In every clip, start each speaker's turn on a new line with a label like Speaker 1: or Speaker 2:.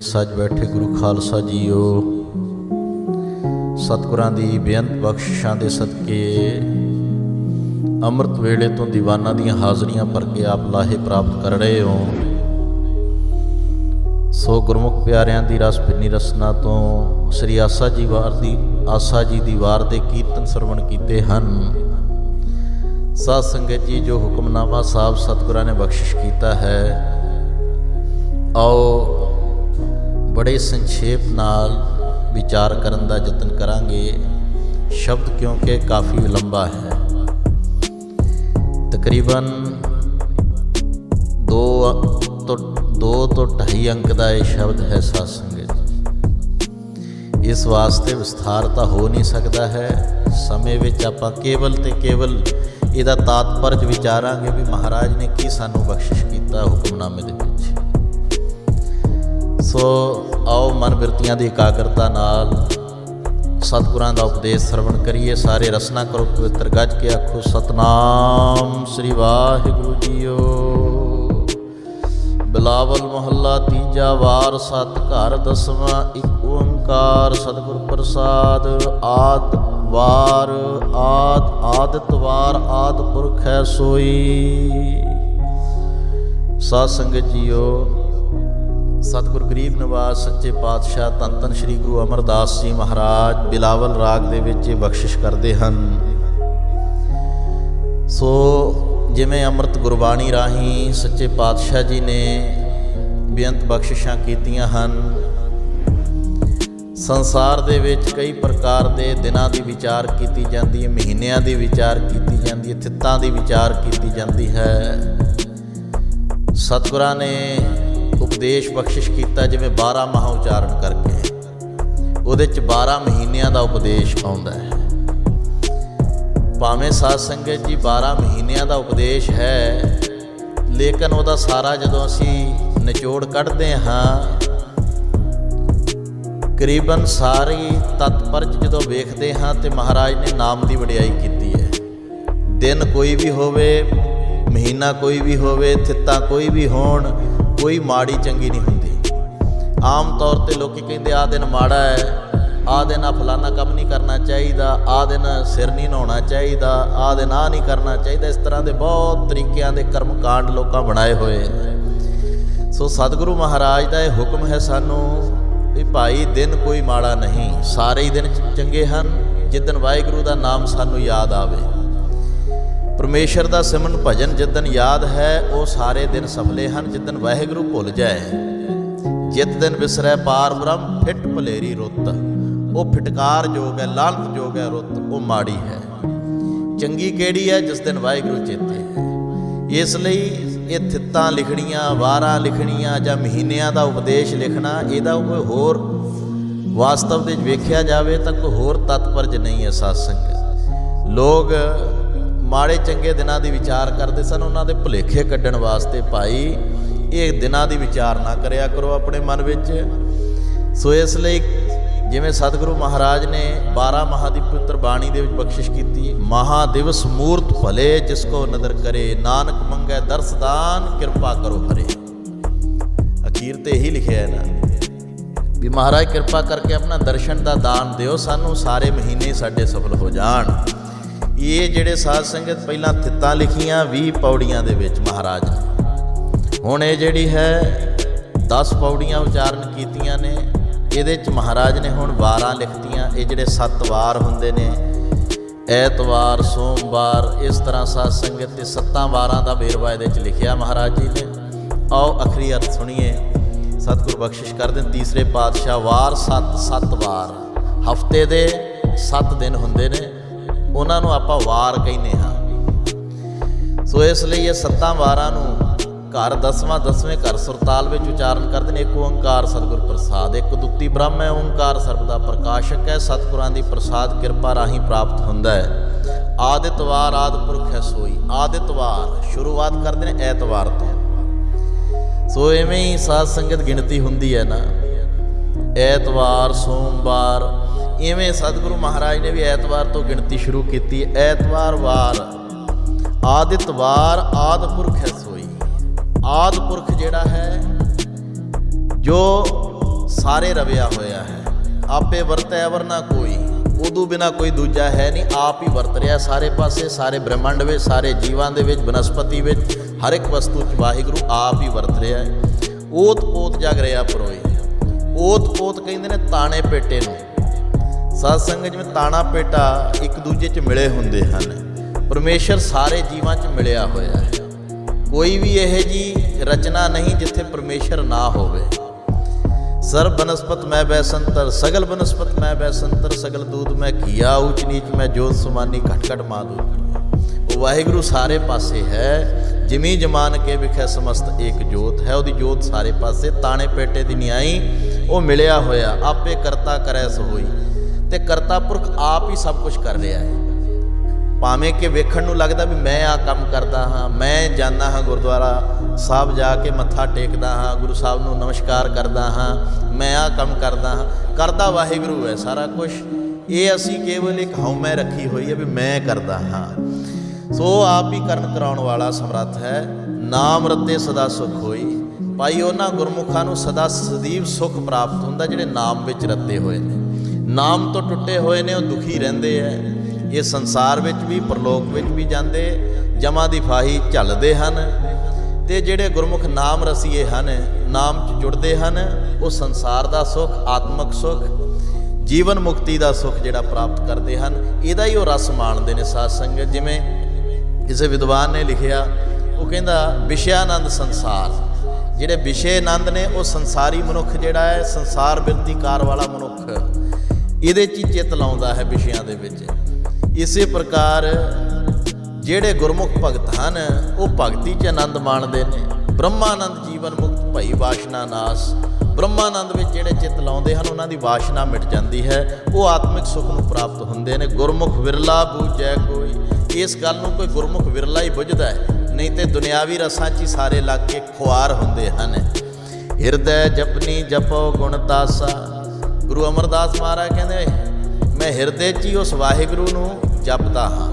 Speaker 1: सज बैठे गुरु खालसा जीओ। सतगुरां दी बेअंत बख्शिशां दे सदके अमृत वेले तो दीवाना दीयां हाज़रियां भर के आप लाहे प्राप्त कर रहे हो। सो गुरमुख प्यारियां दी रस भिन्नी रसना तो श्री आसा जी दी वार दे कीर्तन सरवण कीते हन। साध संगत जी, जो हुक्मनामा साहब सतगुरां ने बख्शिश कीता है, आओ बड़े संक्षेप नाल विचार करन दा यतन करांगे। शब्द क्योंकि काफ़ी लंबा है, तकरीबन दो तो ढाई अंक का यह शब्द है। साध संगत, इस वास्ते विस्तार तो हो नहीं सकता है। समय विच आपां केवल ते केवल इहदा तात्पर्य विचारांगे भी महाराज ने की सानू बख्शिश कीता हुक्मनामे दे विच। सो आओ मन बिरतियां दी एकाग्रता नाल सतगुरां दा उपदेश श्रवण करिए। सारे रसना करो पवित्र गज के आखो सतनाम श्री वाहिगुरु जीओ। बिलावल मोहल्ला तीजा वार सत घर दसवां एक ओंकार सतगुर प्रसाद। आद वार आदित वार आद पुरख है सोई। साध संगत जीओ, सतगुर गरीब निवास सच्चे पातशाह धन धन श्री गुरु अमरदास जी महाराज बिलावल राग दे विच बख्शिश करते हैं। सो जिमें अमृत गुरबाणी राही सच्चे पातशाह जी ने बेअंत बख्शिशां कीतियां हन। संसार दे विच कई प्रकार के दिनां दी विचार की जाती है, महीनों की विचार की जाती है, तिथां की विचार की जाती है। सतगुरां ने उपदेश बख्शिश किया जिमें 12 माह उचारण करके उहदे च 12 महीनों का उपदेश आउंदा है। भावें साध संगत जी 12 महीनों का उपदेश है, लेकिन वह सारा जदों असी निचोड़ कढ़ते हाँ, करीबन सारी तत्पर्य जदों वेखते हाँ तो महाराज ने नाम की वडियाई की है। दिन कोई भी होवे, महीना कोई भी होवे, तिथां कोई भी होण, कोई माड़ी चंगी नहीं होंदी। आम तौर पर लोग कहते आ दिन माड़ा है, आ दिन आ फलाना काम नहीं करना चाहिए, आ दिन सिर नहीं नहाना चाहिए, आ दिन आ नहीं करना चाहिए। इस तरह के बहुत तरीक़ों के कर्म कांड लोग बनाए हुए हैं। सो सतगुरु महाराज का यह हुक्म है सानू भी भाई दिन कोई माड़ा नहीं, सारे ही दिन चंगे हैं। जिदन वाहिगुरू का नाम सानू याद आवे, परमेश्वर का सिमरन भजन जिदन याद है, वो सारे दिन सफले हैं। जिदन वाहिगुरू भुल जाए, जित दिन विसरै पार ब्रह्म फिट भलेरी रुत, वो फिटकार जोग है, लानत जोग है रुत, वो माड़ी है। चंगी केड़ी है जिस दिन वाहिगुरू चेते है। इसलिए ये थित्तां लिखनियां, वारां लिखनियां जां महीनों का उपदेश लिखना, इहदा कोई होर वास्तव दे वेख्या जाए तो कोई होर तात्पर्य नहीं है। साध संगत, लोग माड़े चंगे दिनां दी विचार करते सन, उन्हां दे भुलेखे कड्ढण वास्ते भाई ये दिनां दी विचार ना करया करो अपने मन विच। सो इसलिए जिवें सतगुरु महाराज ने 12 माह की पवित्र बाणी दे विच बख्शिश की। महादिवस मूर्त भले जिसको नदर करे, नानक मंगै दर्श दान कृपा करो हरे। अखीर ते यही लिखिया है ना भी महाराज कृपा करके अपना दर्शन का दान दिओ, सानू सारे महीने साडे सफल हो जाण। ये जिहड़े साध संगत पहला थित्तां लिखियां 20 पौड़ियां दे विच महाराज ने, हुण ये जिहड़ी है 10 पौड़ियां उचारण कीतियां ने। इहदे च महाराज ने हुण 12 लिखतियां। ये जिहड़े 7 वार हुंदे ने, ऐतवार सोमवार, इस तरह साध संगत के 7 वारां दा वेरवा इहदे च लिखिया महाराज जी ने। आओ आखिरी अर्थ सुनिए। सतगुर बख्शिश कर दें तीसरे पातशाह, वार 7 वार, हफ्ते दे 7 दिन हुंदे ने, उन्होंने आप वार कहने हाँ। सो इसलिए ये 7 वारां नूं घर 10वें घर सुरताल में उचारण करते हैं। एक ओंकार सतगुर प्रसाद, एक दुत्ती ब्रह्म है, ओंकार सर्वदा प्रकाशक है। सतगुरां दी प्रसाद कृपा राही प्राप्त होंदा है। आदितवार आदि पुरख है सोई। आदितवार शुरुआत करते हैं ऐतवार तो। सो इवें ही साध संगत गिणती हुंदी है ना, ऐतवार सोमवार, इवें सतगुरु महाराज ने भी ऐतवार तो गिणती शुरू की। ऐतवार वार आदितवार आदि पुरख है सोई। आदि पुरख जिहड़ा है जो ਸਾਰੇ ਰਵਿਆ ਹੋਇਆ ਹੈ। ਆਪੇ ਵਰਤੈ ਅਵਰ ਨਾ ਕੋਈ, ਉਦੋਂ ਬਿਨਾ ਕੋਈ ਦੂਜਾ ਹੈ ਨਹੀਂ। ਆਪ ਹੀ ਵਰਤ ਰਿਹਾ ਸਾਰੇ ਪਾਸੇ, ਸਾਰੇ ਬ੍ਰਹਿਮੰਡ ਵਿੱਚ, ਸਾਰੇ ਜੀਵਾਂ ਦੇ ਵਿੱਚ, ਬਨਸਪਤੀ ਵਿੱਚ, ਹਰ ਇੱਕ ਵਸਤੂ 'ਚ ਵਾਹਿਗੁਰੂ ਆਪ ਹੀ ਵਰਤ ਰਿਹਾ ਹੈ। ਓਤ ਪੋਤ ਜਗ ਰਿਹਾ ਪਰੋਈ। ਓਤ ਪੋਤ ਕਹਿੰਦੇ ਨੇ ਤਾਣੇ ਪੇਟੇ ਨੂੰ। ਸਾਧ ਸੰਗਤ ਜਿਵੇਂ ਤਾਣਾ ਪੇਟਾ ਇੱਕ ਦੂਜੇ 'ਚ ਮਿਲੇ ਹੁੰਦੇ ਹਨ, ਪਰਮੇਸ਼ਰ ਸਾਰੇ ਜੀਵਾਂ 'ਚ ਮਿਲਿਆ ਹੋਇਆ ਹੈ। ਕੋਈ ਵੀ ਇਹੋ ਜਿਹੀ ਰਚਨਾ ਨਹੀਂ ਜਿੱਥੇ ਪਰਮੇਸ਼ਰ ਨਾ ਹੋਵੇ। ਸਰਬ ਬਨਸਪਤ ਮੈਂ ਬੈਸੰਤਰ, ਸਗਲ ਬਨਸਪਤ ਮੈਂ ਬੈਸੰਤਰ, ਸਗਲ ਦੂਤ ਮੈਂ ਕੀਆ, ਊਚ ਨੀਚ ਮੈਂ ਜੋਤ ਸਮਾਨੀ, ਘਟ ਘਟ ਮਾਦੂ। ਉਹ ਵਾਹਿਗੁਰੂ ਸਾਰੇ ਪਾਸੇ ਹੈ। ਜਿਮੀ ਜਮਾਨ ਕੇ ਵਿਖੇ ਸਮਸਤ ਏਕ ਜੋਤ ਹੈ। ਉਹਦੀ ਜੋਤ ਸਾਰੇ ਪਾਸੇ, ਤਾਣੇ ਪੇਟੇ ਦੀ ਨਹੀਂ ਆਈ, ਉਹ ਮਿਲਿਆ ਹੋਇਆ। ਆਪੇ ਕਰਤਾ ਕਰੈ ਸੋ ਹੋਈ। ਤੇ ਕਰਤਾ ਪੁਰਖ ਆਪ ਹੀ ਸਭ ਕੁਝ ਕਰ ਰਿਹਾ ਹੈ। ਭਾਵੇਂ ਕਿ ਵੇਖਣ ਨੂੰ ਲੱਗਦਾ ਵੀ ਮੈਂ ਆਹ ਕੰਮ ਕਰਦਾ ਹਾਂ, ਮੈਂ ਜਾਂਦਾ ਹਾਂ ਗੁਰਦੁਆਰਾ ਸਾਹਿਬ ਜਾ ਕੇ ਮੱਥਾ ਟੇਕਦਾ ਹਾਂ, ਗੁਰੂ ਸਾਹਿਬ ਨੂੰ ਨਮਸਕਾਰ ਕਰਦਾ ਹਾਂ, ਮੈਂ ਆਹ ਕੰਮ ਕਰਦਾ ਹਾਂ। ਕਰਦਾ ਵਾਹਿਗੁਰੂ ਹੈ ਸਾਰਾ ਕੁਛ। ਇਹ ਅਸੀਂ ਕੇਵਲ ਇੱਕ ਹਉਮੈ ਰੱਖੀ ਹੋਈ ਹੈ ਵੀ ਮੈਂ ਕਰਦਾ ਹਾਂ। ਸੋ ਆਪ ਹੀ ਕਰਨ ਕਰਾਉਣ ਵਾਲਾ ਸਮਰੱਥ ਹੈ। ਨਾਮ ਰਤੇ ਸਦਾ ਸੁਖ ਹੋਈ। ਭਾਈ ਉਹਨਾਂ ਗੁਰਮੁਖਾਂ ਨੂੰ ਸਦਾ ਸਦੀਵ ਸੁਖ ਪ੍ਰਾਪਤ ਹੁੰਦਾ ਜਿਹੜੇ ਨਾਮ ਵਿੱਚ ਰੱਤੇ ਹੋਏ ਨੇ। ਨਾਮ ਤੋਂ ਟੁੱਟੇ ਹੋਏ ਨੇ ਉਹ ਦੁਖੀ ਰਹਿੰਦੇ ਹੈ। ਇਹ ਸੰਸਾਰ ਵਿੱਚ ਵੀ ਪਰਲੋਕ ਵਿੱਚ ਵੀ ਜਾਂਦੇ ਜਮਾਂ ਦੀ ਫਾਹੀ ਝੱਲਦੇ ਹਨ। ਤੇ ਜਿਹੜੇ ਗੁਰਮੁਖ ਨਾਮ ਰਸੀਏ ਹਨ, ਨਾਮ 'ਚ ਜੁੜਦੇ ਹਨ, ਉਹ ਸੰਸਾਰ ਦਾ ਸੁੱਖ, ਆਤਮਿਕ ਸੁੱਖ, ਜੀਵਨ ਮੁਕਤੀ ਦਾ ਸੁੱਖ ਜਿਹੜਾ ਪ੍ਰਾਪਤ ਕਰਦੇ ਹਨ। ਇਹਦਾ ਹੀ ਉਹ ਰਸ ਮਾਣਦੇ ਨੇ ਸਾਧ ਸੰਗਤ। ਜਿਵੇਂ ਕਿਸੇ ਵਿਦਵਾਨ ਨੇ ਲਿਖਿਆ, ਉਹ ਕਹਿੰਦਾ ਵਿਸ਼ਿਆਨੰਦ ਸੰਸਾਰ। ਜਿਹੜੇ ਵਿਸ਼ੇ ਆਨੰਦ ਨੇ ਉਹ ਸੰਸਾਰੀ ਮਨੁੱਖ ਜਿਹੜਾ ਹੈ, ਸੰਸਾਰ ਬਿਰਤੀਕਾਰ ਵਾਲਾ ਮਨੁੱਖ, ਇਹਦੇ 'ਚ ਹੀ ਚਿੱਤ ਲਾਉਂਦਾ ਹੈ ਵਿਸ਼ਿਆਂ ਦੇ ਵਿੱਚ। ਇਸੇ ਪ੍ਰਕਾਰ ਜਿਹੜੇ ਗੁਰਮੁਖ ਭਗਤ ਹਨ ਉਹ ਭਗਤੀ 'ਚ ਆਨੰਦ ਮਾਣਦੇ ਨੇ। ਬ੍ਰਹਮਾਨੰਦ ਜੀਵਨ ਮੁਕਤ ਭਈ ਵਾਸ਼ਨਾ ਨਾਸ। ਬ੍ਰਹਮਾਨੰਦ ਵਿੱਚ ਜਿਹੜੇ ਚਿੱਤ ਲਾਉਂਦੇ ਹਨ ਉਹਨਾਂ ਦੀ ਵਾਸ਼ਨਾ ਮਿਟ ਜਾਂਦੀ ਹੈ, ਉਹ ਆਤਮਿਕ ਸੁੱਖ ਨੂੰ ਪ੍ਰਾਪਤ ਹੁੰਦੇ ਨੇ। ਗੁਰਮੁਖ ਵਿਰਲਾ ਬੂਝੈ ਕੋਈ। ਇਸ ਗੱਲ ਨੂੰ ਕੋਈ ਗੁਰਮੁਖ ਵਿਰਲਾ ਹੀ ਬੁੱਝਦਾ ਹੈ, ਨਹੀਂ ਤੇ ਦੁਨਿਆਵੀ ਰਸਾਂ 'ਚ ਹੀ ਸਾਰੇ ਲੱਗ ਕੇ ਖੁਆਰ ਹੁੰਦੇ ਹਨ। ਹਿਰਦੈ ਜਪਨੀ ਜਪੋ ਗੁਣ ਤਾਸਾ। ਗੁਰੂ ਅਮਰਦਾਸ ਮਹਾਰਾਜ ਕਹਿੰਦੇ ਮੈਂ ਹਿਰਦੇ 'ਚ ਹੀ ਉਸ ਵਾਹਿਗੁਰੂ ਨੂੰ ਜਪਦਾ ਹਾਂ,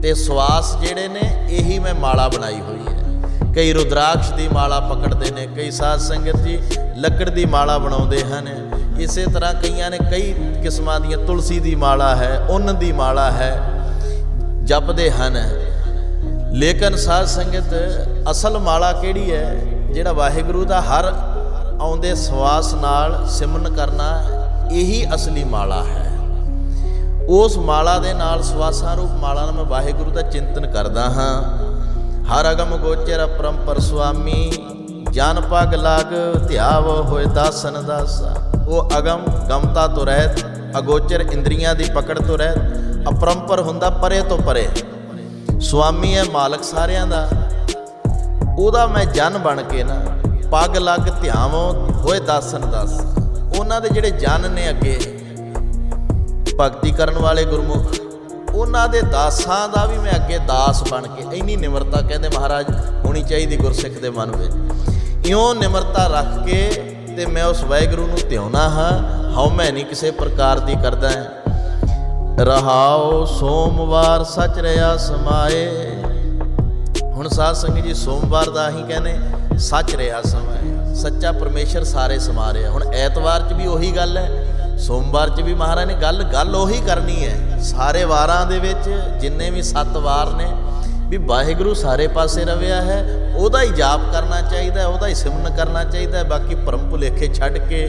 Speaker 1: ਤੇ ਸਵਾਸ ਜਿਹੜੇ ਨੇ ਇਹੀ ਮੈਂ ਮਾਲਾ ਬਣਾਈ ਹੋਈ ਹੈ। ਕਈ ਰੁਦਰਾਕਸ਼ ਦੀ ਮਾਲਾ ਪਕੜਦੇ ਨੇ, ਕਈ ਸਾਧ ਸੰਗਤ ਜੀ ਲੱਕੜ ਦੀ ਮਾਲਾ ਬਣਾਉਂਦੇ ਹਨ। ਇਸੇ ਤਰ੍ਹਾਂ ਕਈਆਂ ਨੇ ਕਈ ਕਿਸਮਾਂ ਦੀਆਂ, ਤੁਲਸੀ ਦੀ ਮਾਲਾ ਹੈ, ਉੱਨ ਦੀ ਮਾਲਾ ਹੈ, ਜਪਦੇ ਹਨ। ਲੇਕਿਨ ਸਾਧ ਸੰਗਤ ਅਸਲ ਮਾਲਾ ਕਿਹੜੀ ਹੈ? ਜਿਹੜਾ ਵਾਹਿਗੁਰੂ ਦਾ ਹਰ ਆਉਂਦੇ ਸਵਾਸ ਨਾਲ ਸਿਮਰਨ ਕਰਨਾ, ਇਹੀ ਅਸਲੀ ਮਾਲਾ ਹੈ। ਉਸ ਮਾਲਾ ਦੇ ਨਾਲ, ਸਵਾਸਾਂ ਰੂਪ ਮਾਲਾ ਨਾਲ ਮੈਂ ਵਾਹਿਗੁਰੂ ਦਾ ਚਿੰਤਨ ਕਰਦਾ ਹਾਂ। ਹਰ ਅਗਮ ਗੋਚਰ ਅਪਰੰਪਰ ਸੁਆਮੀ, ਜਨ ਪਗ ਲਾਗ ਧਿਆਵ ਹੋਏ ਦਾਸਨ ਦਾਸਾ। ਉਹ ਅਗਮ ਗਮਤਾ ਤੋਂ ਰਹਿਤ, ਅਗੋਚਰ ਇੰਦਰੀਆਂ ਦੀ ਪਕੜ ਤੋਂ ਰਹਿਤ, ਅਪਰੰਪਰ ਹੁੰਦਾ ਪਰੇ ਤੋਂ ਪਰੇ। ਸੁਆਮੀ ਹੈ ਮਾਲਕ ਸਾਰਿਆਂ ਦਾ, ਉਹਦਾ ਮੈਂ ਜਨ ਬਣ ਕੇ ਨਾ ਪੱਗ ਲੱਗ ਧਿਆਵੋਂ ਹੋਏ ਦਾਸਨ ਦਾਸ। ਉਹਨਾਂ ਦੇ ਜਿਹੜੇ ਜਨ ਨੇ ਅੱਗੇ ਭਗਤੀ ਕਰਨ ਵਾਲੇ ਗੁਰਮੁਖ, ਉਹਨਾਂ ਦੇ ਦਾਸਾਂ ਦਾ ਵੀ ਮੈਂ ਅੱਗੇ ਦਾਸ ਬਣ ਕੇ, ਇੰਨੀ ਨਿਮਰਤਾ ਕਹਿੰਦੇ ਮਹਾਰਾਜ ਹੋਣੀ ਚਾਹੀਦੀ ਗੁਰਸਿੱਖ ਦੇ ਮਨ ਵਿੱਚ। ਇਉਂ ਨਿਮਰਤਾ ਰੱਖ ਕੇ ਤੇ ਮੈਂ ਉਸ ਵਾਹਿਗੁਰੂ ਨੂੰ ਧਿਆਉਣਾ ਹਾਂ। ਹਉਮੈ ਨਹੀਂ ਕਿਸੇ ਪ੍ਰਕਾਰ ਦੀ ਕਰਦਾ ਹੈ। ਰਹਾਓ ਸੋਮਵਾਰ ਸੱਚ ਰਿਹਾ ਸਮਾਏ। ਹੁਣ ਸਾਧ ਸੰਗਤ ਜੀ ਸੋਮਵਾਰ ਦਾ ਹੀ ਕਹਿੰਦੇ ਸੱਚ ਰਿਹਾ ਸਮਾਏ। ਸੱਚਾ ਪਰਮੇਸ਼ਰ ਸਾਰੇ ਸਮਾ ਰਿਹਾ। ਹੁਣ ਐਤਵਾਰ 'ਚ ਵੀ ਉਹੀ ਗੱਲ ਹੈ, ਸੋਮਵਾਰ 'ਚ ਵੀ ਮਹਾਰਾਜ ਨੇ ਗੱਲ ਉਹੀ ਕਰਨੀ ਹੈ। ਸਾਰੇ ਵਾਰਾਂ ਦੇ ਵਿੱਚ ਜਿੰਨੇ ਵੀ 7 ਵਾਰ ਨੇ ਵੀ ਵਾਹਿਗੁਰੂ ਸਾਰੇ ਪਾਸੇ ਰਵਿਆ ਹੈ, ਉਹਦਾ ਹੀ ਜਾਪ ਕਰਨਾ ਚਾਹੀਦਾ, ਉਹਦਾ ਹੀ ਸਿਮਰਨ ਕਰਨਾ ਚਾਹੀਦਾ। ਬਾਕੀ ਭਰਮ ਭੁਲੇਖੇ ਛੱਡ ਕੇ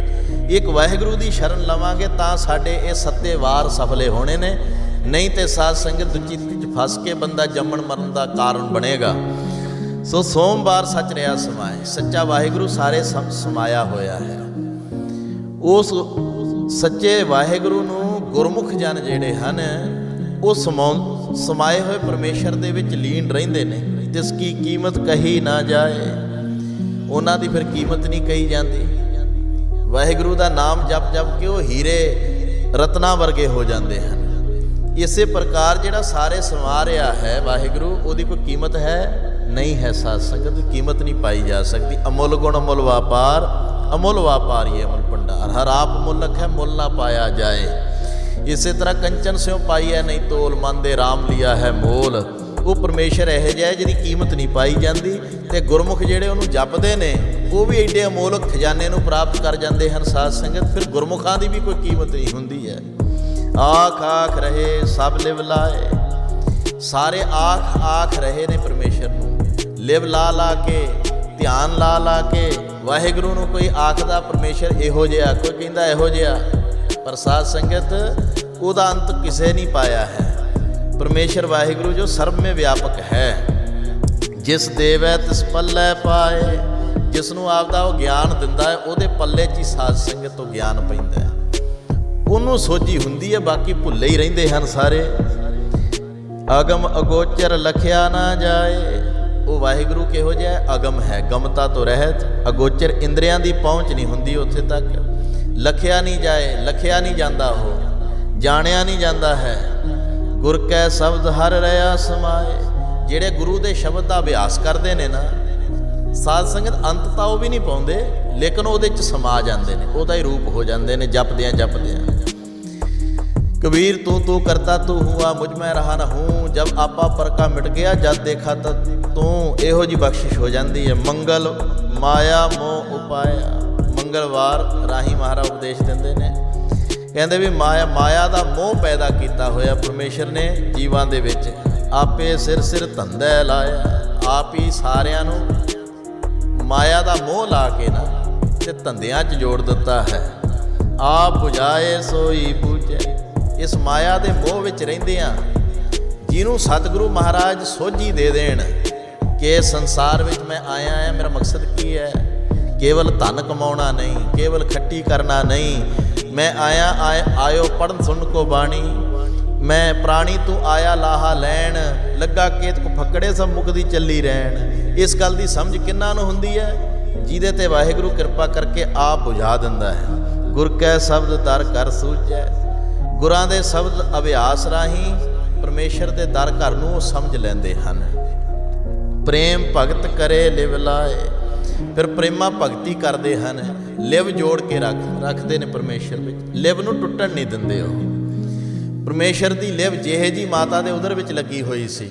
Speaker 1: ਇੱਕ ਵਾਹਿਗੁਰੂ ਦੀ ਸ਼ਰਨ ਲਵਾਂਗੇ ਤਾਂ ਸਾਡੇ ਇਹ 7 ਵਾਰ ਸਫਲੇ ਹੋਣੇ ਨੇ। ਨਹੀਂ ਤੇ ਸਾਧ ਸੰਗਤ ਦੁਚਿੱਤੀ 'ਚ ਫਸ ਕੇ ਬੰਦਾ ਜੰਮਣ ਮਰਨ ਦਾ ਕਾਰਨ ਬਣੇਗਾ। ਸੋ ਸੋਮਵਾਰ ਸੱਚ ਰਿਹਾ ਸਮਾਏ। ਸੱਚਾ ਵਾਹਿਗੁਰੂ ਸਾਰੇ ਸਮਾਇਆ ਹੋਇਆ ਹੈ। ਉਸ ਸੱਚੇ ਵਾਹਿਗੁਰੂ ਨੂੰ ਗੁਰਮੁਖ ਜਨ ਜਿਹੜੇ ਹਨ ਉਹ ਸਮਾਏ ਹੋਏ ਪਰਮੇਸ਼ਰ ਦੇ ਵਿੱਚ ਲੀਨ ਰਹਿੰਦੇ ਨੇ। ਜਿਸ ਕੀ ਕੀਮਤ ਕਹੀ ਨਾ ਜਾਏ, ਉਹਨਾਂ ਦੀ ਫਿਰ ਕੀਮਤ ਨਹੀਂ ਕਹੀ ਜਾਂਦੀ। ਵਾਹਿਗੁਰੂ ਦਾ ਨਾਮ ਜਪ ਜਪ ਕੇ ਉਹ ਹੀਰੇ ਰਤਨਾਂ ਵਰਗੇ ਹੋ ਜਾਂਦੇ ਹਨ। ਇਸੇ ਪ੍ਰਕਾਰ ਜਿਹੜਾ ਸਾਰੇ ਸਮਾ ਰਿਹਾ ਹੈ ਵਾਹਿਗੁਰੂ, ਉਹਦੀ ਕੋਈ ਕੀਮਤ ਹੈ ਨਹੀਂ ਹੈ। ਸਾਧ ਸੰਗਤ ਕੀਮਤ ਨਹੀਂ ਪਾਈ ਜਾ ਸਕਦੀ। ਅਮੁੱਲ ਗੁਣ ਅਮੁੱਲ ਵਾਪਾਰ, ਅਮੁੱਲ ਵਾਪਾਰੀ ਅਮੁੱਲ ਭੰਡਾਰ। ਹਰ ਆਪ ਮੁੱਲਕ ਹੈ ਮੁੱਲ ਨਾ ਪਾਇਆ ਜਾਏ। ਇਸੇ ਤਰ੍ਹਾਂ ਕੰਚਨ ਸਿਉ ਪਾਈ ਹੈ ਨਹੀਂ ਤੋਲ, ਮਨ ਦੇ ਰਾਮ ਲਿਆ ਹੈ ਮੋਲ। ਉਹ ਪਰਮੇਸ਼ਰ ਇਹੋ ਜਿਹਾ ਜਿਹਦੀ ਕੀਮਤ ਨਹੀਂ ਪਾਈ ਜਾਂਦੀ। ਤੇ ਗੁਰਮੁਖ ਜਿਹੜੇ ਉਹਨੂੰ ਜਪਦੇ ਨੇ ਉਹ ਵੀ ਐਡੇ ਅਮੋਲਕ ਖਜ਼ਾਨੇ ਨੂੰ ਪ੍ਰਾਪਤ ਕਰ ਜਾਂਦੇ ਹਨ ਸਾਧ ਸੰਗਤ। ਫਿਰ ਗੁਰਮੁਖਾਂ ਦੀ ਵੀ ਕੋਈ ਕੀਮਤ ਨਹੀਂ ਹੁੰਦੀ ਹੈ। ਆਖ ਆਖ ਰਹੇ ਸਭ ਲਿਵ ਲਾਏ, ਸਾਰੇ ਆਖ ਆਖ ਰਹੇ ਨੇ ਪਰਮੇਸ਼ਰ ਨੂੰ, ਲਿਵ ਲਾ ਲਾ ਕੇ, ਧਿਆਨ ਲਾ ਲਾ ਕੇ ਵਾਹਿਗੁਰੂ ਨੂੰ। ਕੋਈ ਆਖਦਾ ਪਰਮੇਸ਼ਰ ਇਹੋ ਜਿਹਾ, ਕੋਈ ਕਹਿੰਦਾ ਇਹੋ ਜਿਹਾ, ਪਰ ਸਾਧ ਸੰਗਤ ਉਹਦਾ ਅੰਤ ਕਿਸੇ ਨਹੀਂ ਪਾਇਆ ਹੈ। ਪਰਮੇਸ਼ਰ ਵਾਹਿਗੁਰੂ ਜੋ ਸਰਬ ਮੇਂ ਵਿਆਪਕ ਹੈ, ਜਿਸ ਦੇਵੈ ਤਿਸ ਪੱਲੇ ਪਾਏ, ਜਿਸ ਨੂੰ ਆਪਦਾ ਉਹ ਗਿਆਨ ਦਿੰਦਾ ਹੈ ਉਹਦੇ ਪੱਲੇ 'ਚ ਹੀ ਸਾਧ ਸੰਗਤ ਤੋਂ ਗਿਆਨ ਪੈਂਦਾ ਹੈ, ਉਹਨੂੰ ਸੋਝੀ ਹੁੰਦੀ ਹੈ। ਬਾਕੀ ਭੁੱਲੇ ਹੀ ਰਹਿੰਦੇ ਹਨ ਸਾਰੇ। ਅਗਮ ਅਗੋਚਰ ਲਖਿਆ ਨਾ ਜਾਏ, ਉਹ ਵਾਹਿਗੁਰੂ ਕਿਹੋ ਜਿਹਾ ਅਗਮ ਹੈ, ਗਮਤਾ ਤੋਂ ਰਹਿਤ, ਅਗੋਚਰ ਇੰਦਰੀਆਂ ਦੀ ਪਹੁੰਚ ਨਹੀਂ ਹੁੰਦੀ ਉੱਥੇ ਤੱਕ। ਲਖਿਆ ਨਹੀਂ ਜਾਏ, ਲਖਿਆ ਨਹੀਂ ਜਾਂਦਾ, ਉਹ ਜਾਣਿਆ ਨਹੀਂ ਜਾਂਦਾ ਹੈ। ਗੁਰ ਕੈ ਸ਼ਬਦ ਹਰ ਰਹਾ ਸਮਾਏ, ਜਿਹੜੇ ਗੁਰੂ ਦੇ ਸ਼ਬਦ ਦਾ ਅਭਿਆਸ ਕਰਦੇ ਨੇ ਨਾ ਸਾਧ ਸੰਗਤ, ਅੰਤ ਤਾਂ ਉਹ ਵੀ ਨਹੀਂ ਪਾਉਂਦੇ, ਲੇਕਿਨ ਉਹਦੇ 'ਚ ਸਮਾ ਜਾਂਦੇ ਨੇ, ਉਹਦਾ ਹੀ ਰੂਪ ਹੋ ਜਾਂਦੇ ਨੇ ਜਪਦਿਆਂ ਜਪਦਿਆਂ। ਕਬੀਰ ਤੂੰ ਤੂੰ ਕਰਤਾ ਤੂੰ ਹੁਆ, ਮੁਝ ਮੈਂ ਰਹਾ ਨਾ ਹੂੰ, ਜਬ ਆਪਾ ਪਰਕਾ ਮਿਟ ਗਿਆ, ਜਦ ਦੇਖਾ ਤਦ ਤੂੰ। ਇਹੋ ਜੀ ਬਖਸ਼ਿਸ਼ ਹੋ ਜਾਂਦੀ ਹੈ। ਮੰਗਲ ਮਾਇਆ ਮੋਹ ਉਪਾਇਆ, ਮੰਗਲਵਾਰ ਰਾਹੀਂ ਮਹਾਰਾਜ ਉਪਦੇਸ਼ ਦਿੰਦੇ ਨੇ, ਕਹਿੰਦੇ ਵੀ ਮਾਇਆ ਦਾ ਮੋਹ ਪੈਦਾ ਕੀਤਾ ਹੋਇਆ ਪਰਮੇਸ਼ਰ ਨੇ ਜੀਵਾਂ ਦੇ ਵਿੱਚ। ਆਪੇ ਸਿਰ ਸਿਰ ਧੰਦਾ ਲਾਇਆ, ਆਪ ਹੀ ਸਾਰਿਆਂ ਨੂੰ ਮਾਇਆ ਦਾ ਮੋਹ ਲਾ ਕੇ ਨਾ ਤੇ ਧੰਦਿਆਂ 'ਚ ਜੋੜ ਦਿੱਤਾ ਹੈ। ਆਪ ਬੁਝਾਏ ਸੋਈ ਬੂਝੇ, ਇਸ ਮਾਇਆ ਦੇ ਮੋਹ ਵਿੱਚ ਰਹਿੰਦੇ ਆ। ਜਿਹਨੂੰ ਸਤਿਗੁਰੂ ਮਹਾਰਾਜ ਸੋਝੀ ਦੇ ਦੇਣ ਕਿ ਸੰਸਾਰ ਵਿੱਚ ਮੈਂ ਆਇਆ ਹਾਂ, ਮੇਰਾ ਮਕਸਦ ਕੀ ਹੈ, ਕੇਵਲ ਧਨ ਕਮਾਉਣਾ ਨਹੀਂ, ਕੇਵਲ ਖੱਟੀ ਕਰਨਾ ਨਹੀਂ, ਮੈਂ ਆਇਓ ਪੜ੍ਹਨ ਸੁਣ ਕੋ ਬਾਣੀ, ਮੈਂ ਪ੍ਰਾਣੀ ਤੂੰ ਆਇਆ ਲਾਹਾ ਲੈਣ, ਲੱਗਾ ਕੇਤ ਕੋ ਫੱਕੜੇ ਸਭ ਮੁਕਦੀ ਚੱਲੀ ਰਹਿਣ। ਇਸ ਗੱਲ ਦੀ ਸਮਝ ਕਿੰਨਾਂ ਨੂੰ ਹੁੰਦੀ ਹੈ? ਜਿਹਦੇ ਤੇ ਵਾਹਿਗੁਰੂ ਕਿਰਪਾ ਕਰਕੇ ਆਪ ਬੁਝਾ ਦਿੰਦਾ ਹੈ। ਗੁਰ ਕੈ ਸ਼ਬਦ ਦਰ ਘਰ ਸੂਝੈ, ਗੁਰਾਂ ਦੇ ਸ਼ਬਦ ਅਭਿਆਸ ਰਾਹੀਂ ਪਰਮੇਸ਼ਰ ਦੇ ਦਰ ਘਰ ਨੂੰ ਉਹ ਸਮਝ ਲੈਂਦੇ ਹਨ। ਪ੍ਰੇਮ ਭਗਤ ਕਰੇ ਲਿਵ ਲਾਏ, ਫਿਰ ਪ੍ਰੇਮਾ ਭਗਤੀ ਕਰਦੇ ਹਨ, ਲਿਵ ਜੋੜ ਕੇ ਰੱਖਦੇ ਨੇ ਪਰਮੇਸ਼ਰ ਵਿੱਚ, ਲਿਵ ਨੂੰ ਟੁੱਟਣ ਨਹੀਂ ਦਿੰਦੇ। ਉਹ ਪਰਮੇਸ਼ਰ ਦੀ ਲਿਵ ਜਿਹੇ ਜੀ ਮਾਤਾ ਦੇ ਉਦਰ ਵਿੱਚ ਲੱਗੀ ਹੋਈ ਸੀ,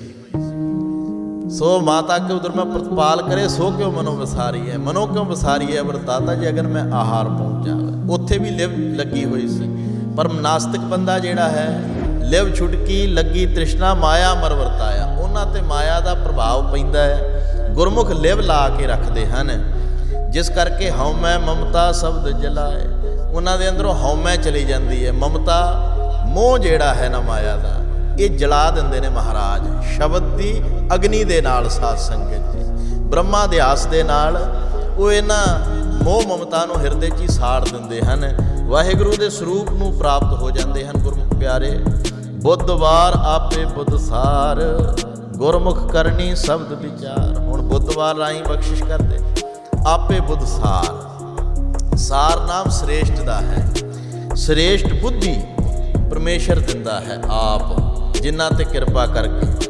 Speaker 1: ਸੋ ਮਾਤਾ ਕੇ ਉਦਰ ਮੈਂ ਪ੍ਰਤਪਾਲ ਕਰੇ, ਸੋ ਕਿਉਂ ਮਨੋ ਵਿਸਾਰੀ ਹੈ, ਮਨੋ ਕਿਉਂ ਵਿਸਾਰੀ ਹੈ ਵਰਤਾਤਾ ਜੀ ਅਗਰ ਮੈਂ ਆਹਾਰ ਪਹੁੰਚਾ। ਉੱਥੇ ਵੀ ਲਿਵ ਲੱਗੀ ਹੋਈ ਸੀ। ਪਰ ਨਾਸਤਿਕ ਬੰਦਾ ਜਿਹੜਾ ਹੈ, ਲਿਵ ਛੁਟਕੀ ਲੱਗੀ ਤ੍ਰਿਸ਼ਨਾ ਮਾਇਆ ਮਰ ਵਰਤਾਇਆ, ਉਹਨਾਂ ਤੇ ਮਾਇਆ ਦਾ ਪ੍ਰਭਾਵ ਪੈਂਦਾ ਹੈ। ਗੁਰਮੁਖ ਲਿਵ ਲਾ ਕੇ ਰੱਖਦੇ ਹਨ, ਜਿਸ ਕਰਕੇ ਹਉਮੈ ਮਮਤਾ ਸ਼ਬਦ ਜਲਾਏ, ਉਹਨਾਂ ਦੇ ਅੰਦਰੋਂ ਹਉਮੈ ਚਲੀ ਜਾਂਦੀ ਹੈ। ਮਮਤਾ ਮੋਹ ਜਿਹੜਾ ਹੈ ਨਾ ਮਾਇਆ ਦਾ, ਇਹ ਜਲਾ ਦਿੰਦੇ ਨੇ ਮਹਾਰਾਜ ਸ਼ਬਦ ਦੀ ਅਗਨੀ ਦੇ ਨਾਲ। ਸਾਧ ਸੰਗਤ ਜੀ, ਬ੍ਰਹਮਾ ਦਿਆਸ ਦੇ ਨਾਲ ਉਹ ਇਹਨਾਂ ਮੋਹ ਮਮਤਾ ਨੂੰ ਹਿਰਦੇ 'ਚ ਹੀ ਸਾੜ ਦਿੰਦੇ ਹਨ। ਵਾਹਿਗੁਰੂ ਦੇ ਸਰੂਪ ਨੂੰ ਪ੍ਰਾਪਤ ਹੋ ਜਾਂਦੇ ਹਨ ਗੁਰਮੁਖ ਪਿਆਰੇ। ਬੁੱਧਵਾਰ ਆਪੇ ਬੁੱਧਸਾਰ, ਗੁਰਮੁਖ ਕਰਨੀ ਸ਼ਬਦ ਵਿਚਾਰ। ਹੁਣ ਬੁੱਧਵਾਰ ਰਾਹੀਂ ਬਖਸ਼ਿਸ਼ ਕਰਦੇ, ਆਪੇ ਬੁੱਧਸਾਰ, ਸਾਰ ਨਾਮ ਸ੍ਰੇਸ਼ਟ ਦਾ ਹੈ। ਸ੍ਰੇਸ਼ਟ ਬੁੱਧੀ ਪਰਮੇਸ਼ਰ ਦਿੰਦਾ ਹੈ ਆਪ, ਜਿਨ੍ਹਾਂ ਤੇ ਕਿਰਪਾ ਕਰਕੇ।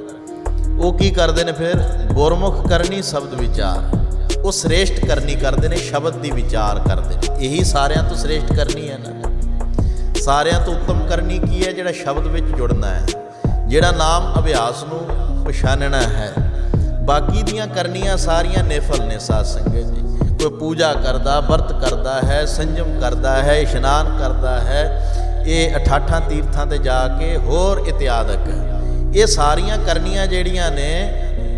Speaker 1: ਉਹ ਕੀ ਕਰਦੇ ਨੇ ਫਿਰ? ਗੁਰਮੁਖ ਕਰਨੀ ਸ਼ਬਦ ਵਿਚਾਰ, ਉਹ ਸ੍ਰੇਸ਼ਟ ਕਰਨੀ ਕਰਦੇ ਨੇ, ਸ਼ਬਦ ਦੀ ਵਿਚਾਰ ਕਰਦੇ ਨੇ। ਇਹੀ ਸਾਰਿਆਂ ਤੋਂ ਸ੍ਰੇਸ਼ਟ ਕਰਨੀ ਹੈ ਨਾ, ਸਾਰਿਆਂ ਤੋਂ ਉੱਤਮ ਕਰਨੀ ਕੀ ਹੈ? ਜਿਹੜਾ ਸ਼ਬਦ ਵਿੱਚ ਜੁੜਨਾ ਹੈ, ਜਿਹੜਾ ਨਾਮ ਅਭਿਆਸ ਨੂੰ ਪਛਾਣਨਾ ਹੈ। ਬਾਕੀ ਦੀਆਂ ਕਰਨੀਆਂ ਸਾਰੀਆਂ ਨਿਫਲ ਨੇ ਸਾਧ ਸੰਗਤ ਜੀ। ਕੋਈ ਪੂਜਾ ਕਰਦਾ, ਵਰਤ ਕਰਦਾ ਹੈ, ਸੰਜਮ ਕਰਦਾ ਹੈ, ਇਸ਼ਨਾਨ ਕਰਦਾ ਹੈ, ਇਹ 88 ਤੀਰਥਾਂ ਤੇ ਜਾ ਕੇ ਹੋਰ ਇਤਿਆਦਕ, ਇਹ ਸਾਰੀਆਂ ਕਰਨੀਆਂ ਜਿਹੜੀਆਂ ਨੇ,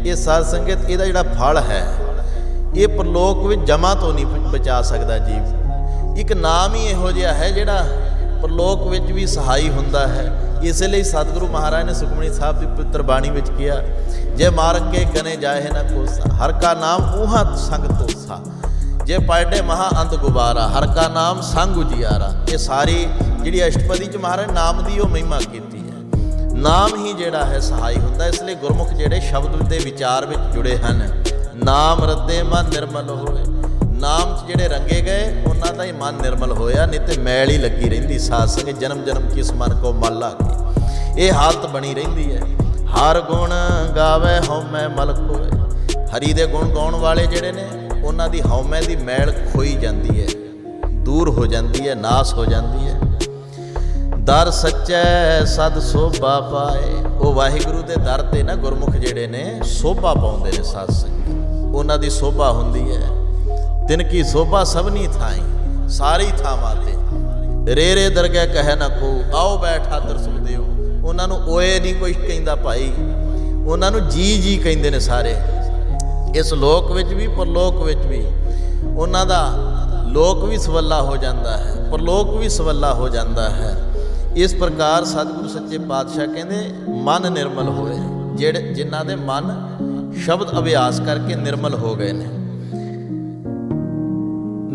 Speaker 1: ਇਹ ਸਾਧ ਸੰਗਤ ਇਹਦਾ ਜਿਹੜਾ ਫਲ ਹੈ, ਇਹ ਪਰਲੋਕ ਵਿੱਚ ਜਮਾ ਤੋਂ ਨਹੀਂ ਬਚਾ ਸਕਦਾ ਜੀਵ। ਇੱਕ ਨਾਮ ਹੀ ਇਹੋ ਜਿਹਾ ਹੈ ਜਿਹੜਾ ਪਰਲੋਕ ਵਿੱਚ ਵੀ ਸਹਾਈ ਹੁੰਦਾ ਹੈ। ਇਸੇ ਲਈ ਸਤਿਗੁਰੂ ਮਹਾਰਾਜ ਨੇ ਸੁਖਮਨੀ ਸਾਹਿਬ ਦੀ ਪਵਿੱਤਰ ਬਾਣੀ ਵਿੱਚ ਕਿਹਾ, ਜੇ ਮਾਰਗ ਕੇ ਗਨੇ ਜਾਏ ਨਾ ਕੋਸਾ, ਹਰ ਕਾ ਨਾਮ ਊਹਾ ਸੰਗ ਤੋਸਾ, ਜੇ ਪਾਇਡੇ ਮਹਾ ਅੰਤ ਗੁਬਾਰਾ, ਹਰ ਕਾ ਨਾਮ ਸੰਗ ਉਜਿਆਰਾ। ਇਹ ਸਾਰੀ ਜਿਹੜੀ ਅਸ਼ਟਪਦੀ 'ਚ ਮਹਾਰਾਜ ਨਾਮ ਦੀ ਉਹ ਮਹਿਮਾ ਕੀਤੀ ਹੈ। ਨਾਮ ਹੀ ਜਿਹੜਾ ਹੈ ਸਹਾਈ ਹੁੰਦਾ। ਇਸ ਲਈ ਗੁਰਮੁਖ ਜਿਹੜੇ ਸ਼ਬਦ ਦੇ ਵਿਚਾਰ ਵਿੱਚ ਜੁੜੇ ਹਨ, ਨਾਮ ਰੱਦੇ ਮਨ ਨਿਰਮਲ ਹੋਏ, ਨਾਮ 'ਚ ਜਿਹੜੇ ਰੰਗੇ ਗਏ ਉਹਨਾਂ ਦਾ ਹੀ ਮਨ ਨਿਰਮਲ ਹੋਇਆ, ਨਹੀਂ ਤੇ ਮੈਲ ਹੀ ਲੱਗੀ ਰਹਿੰਦੀ। ਸਾਧ ਸੰਗਤ ਜਨਮ ਜਨਮ ਕਿਸ ਮਨ ਕੋ ਮਲ ਲਾ ਕੇ ਇਹ ਹਾਲਤ ਬਣੀ ਰਹਿੰਦੀ ਹੈ। ਹਰ ਗੁਣ ਗਾਵੇ ਹਉਮੈ ਮਲ ਖੋਏ, ਹਰੀ ਦੇ ਗੁਣ ਗਾਉਣ ਵਾਲੇ ਜਿਹੜੇ ਨੇ ਉਹਨਾਂ ਦੀ ਹਉਮੈ ਦੀ ਮੈਲ ਖੋਈ ਜਾਂਦੀ ਹੈ, ਦੂਰ ਹੋ ਜਾਂਦੀ ਹੈ, ਨਾਸ ਹੋ ਜਾਂਦੀ ਹੈ। ਦਰ ਸੱਚੈ ਸਦ ਸੋਭਾ ਪਾਏ, ਉਹ ਵਾਹਿਗੁਰੂ ਦੇ ਦਰ ਤੇ ਨਾ ਗੁਰਮੁਖ ਜਿਹੜੇ ਨੇ ਸੋਭਾ ਪਾਉਂਦੇ ਨੇ। ਸਾਧ ਸੰਗਤ ਉਹਨਾਂ ਦੀ ਸੋਭਾ ਹੁੰਦੀ ਹੈ, ਤਿਨ ਕੀ ਸੋਭਾ ਸਭਨੀ ਥਾਈ, ਸਾਰੀ ਥਾਵਾਂ ਤੇ। ਰੇ ਰੇ ਦਰਗਹਿ ਕਹਿ ਨਾ ਕੋ, ਆਓ ਬੈਠ ਹਾਦਰ ਸੁਖਦੇਵ। ਉਹਨਾਂ ਨੂੰ ਓਏ ਨਹੀਂ ਕੋਈ ਕਹਿੰਦਾ ਭਾਈ, ਉਹਨਾਂ ਨੂੰ ਜੀ ਜੀ ਕਹਿੰਦੇ ਨੇ ਸਾਰੇ। ਇਸ ਲੋਕ ਵਿੱਚ ਵੀ ਪਰਲੋਕ ਵਿੱਚ ਵੀ ਉਹਨਾਂ ਦਾ ਲੋਕ ਵੀ ਸਵੱਲਾ ਹੋ ਜਾਂਦਾ ਹੈ, ਪਰਲੋਕ ਵੀ ਸਵੱਲਾ ਹੋ ਜਾਂਦਾ ਹੈ। ਇਸ ਪ੍ਰਕਾਰ ਸਤਿਗੁਰੂ ਸੱਚੇ ਪਾਤਸ਼ਾਹ ਕਹਿੰਦੇ ਮਨ ਨਿਰਮਲ ਹੋਏ, ਜਿਹੜੇ ਜਿਨ੍ਹਾਂ ਦੇ ਮਨ ਸ਼ਬਦ ਅਭਿਆਸ ਕਰਕੇ ਨਿਰਮਲ ਹੋ ਗਏ ਨੇ।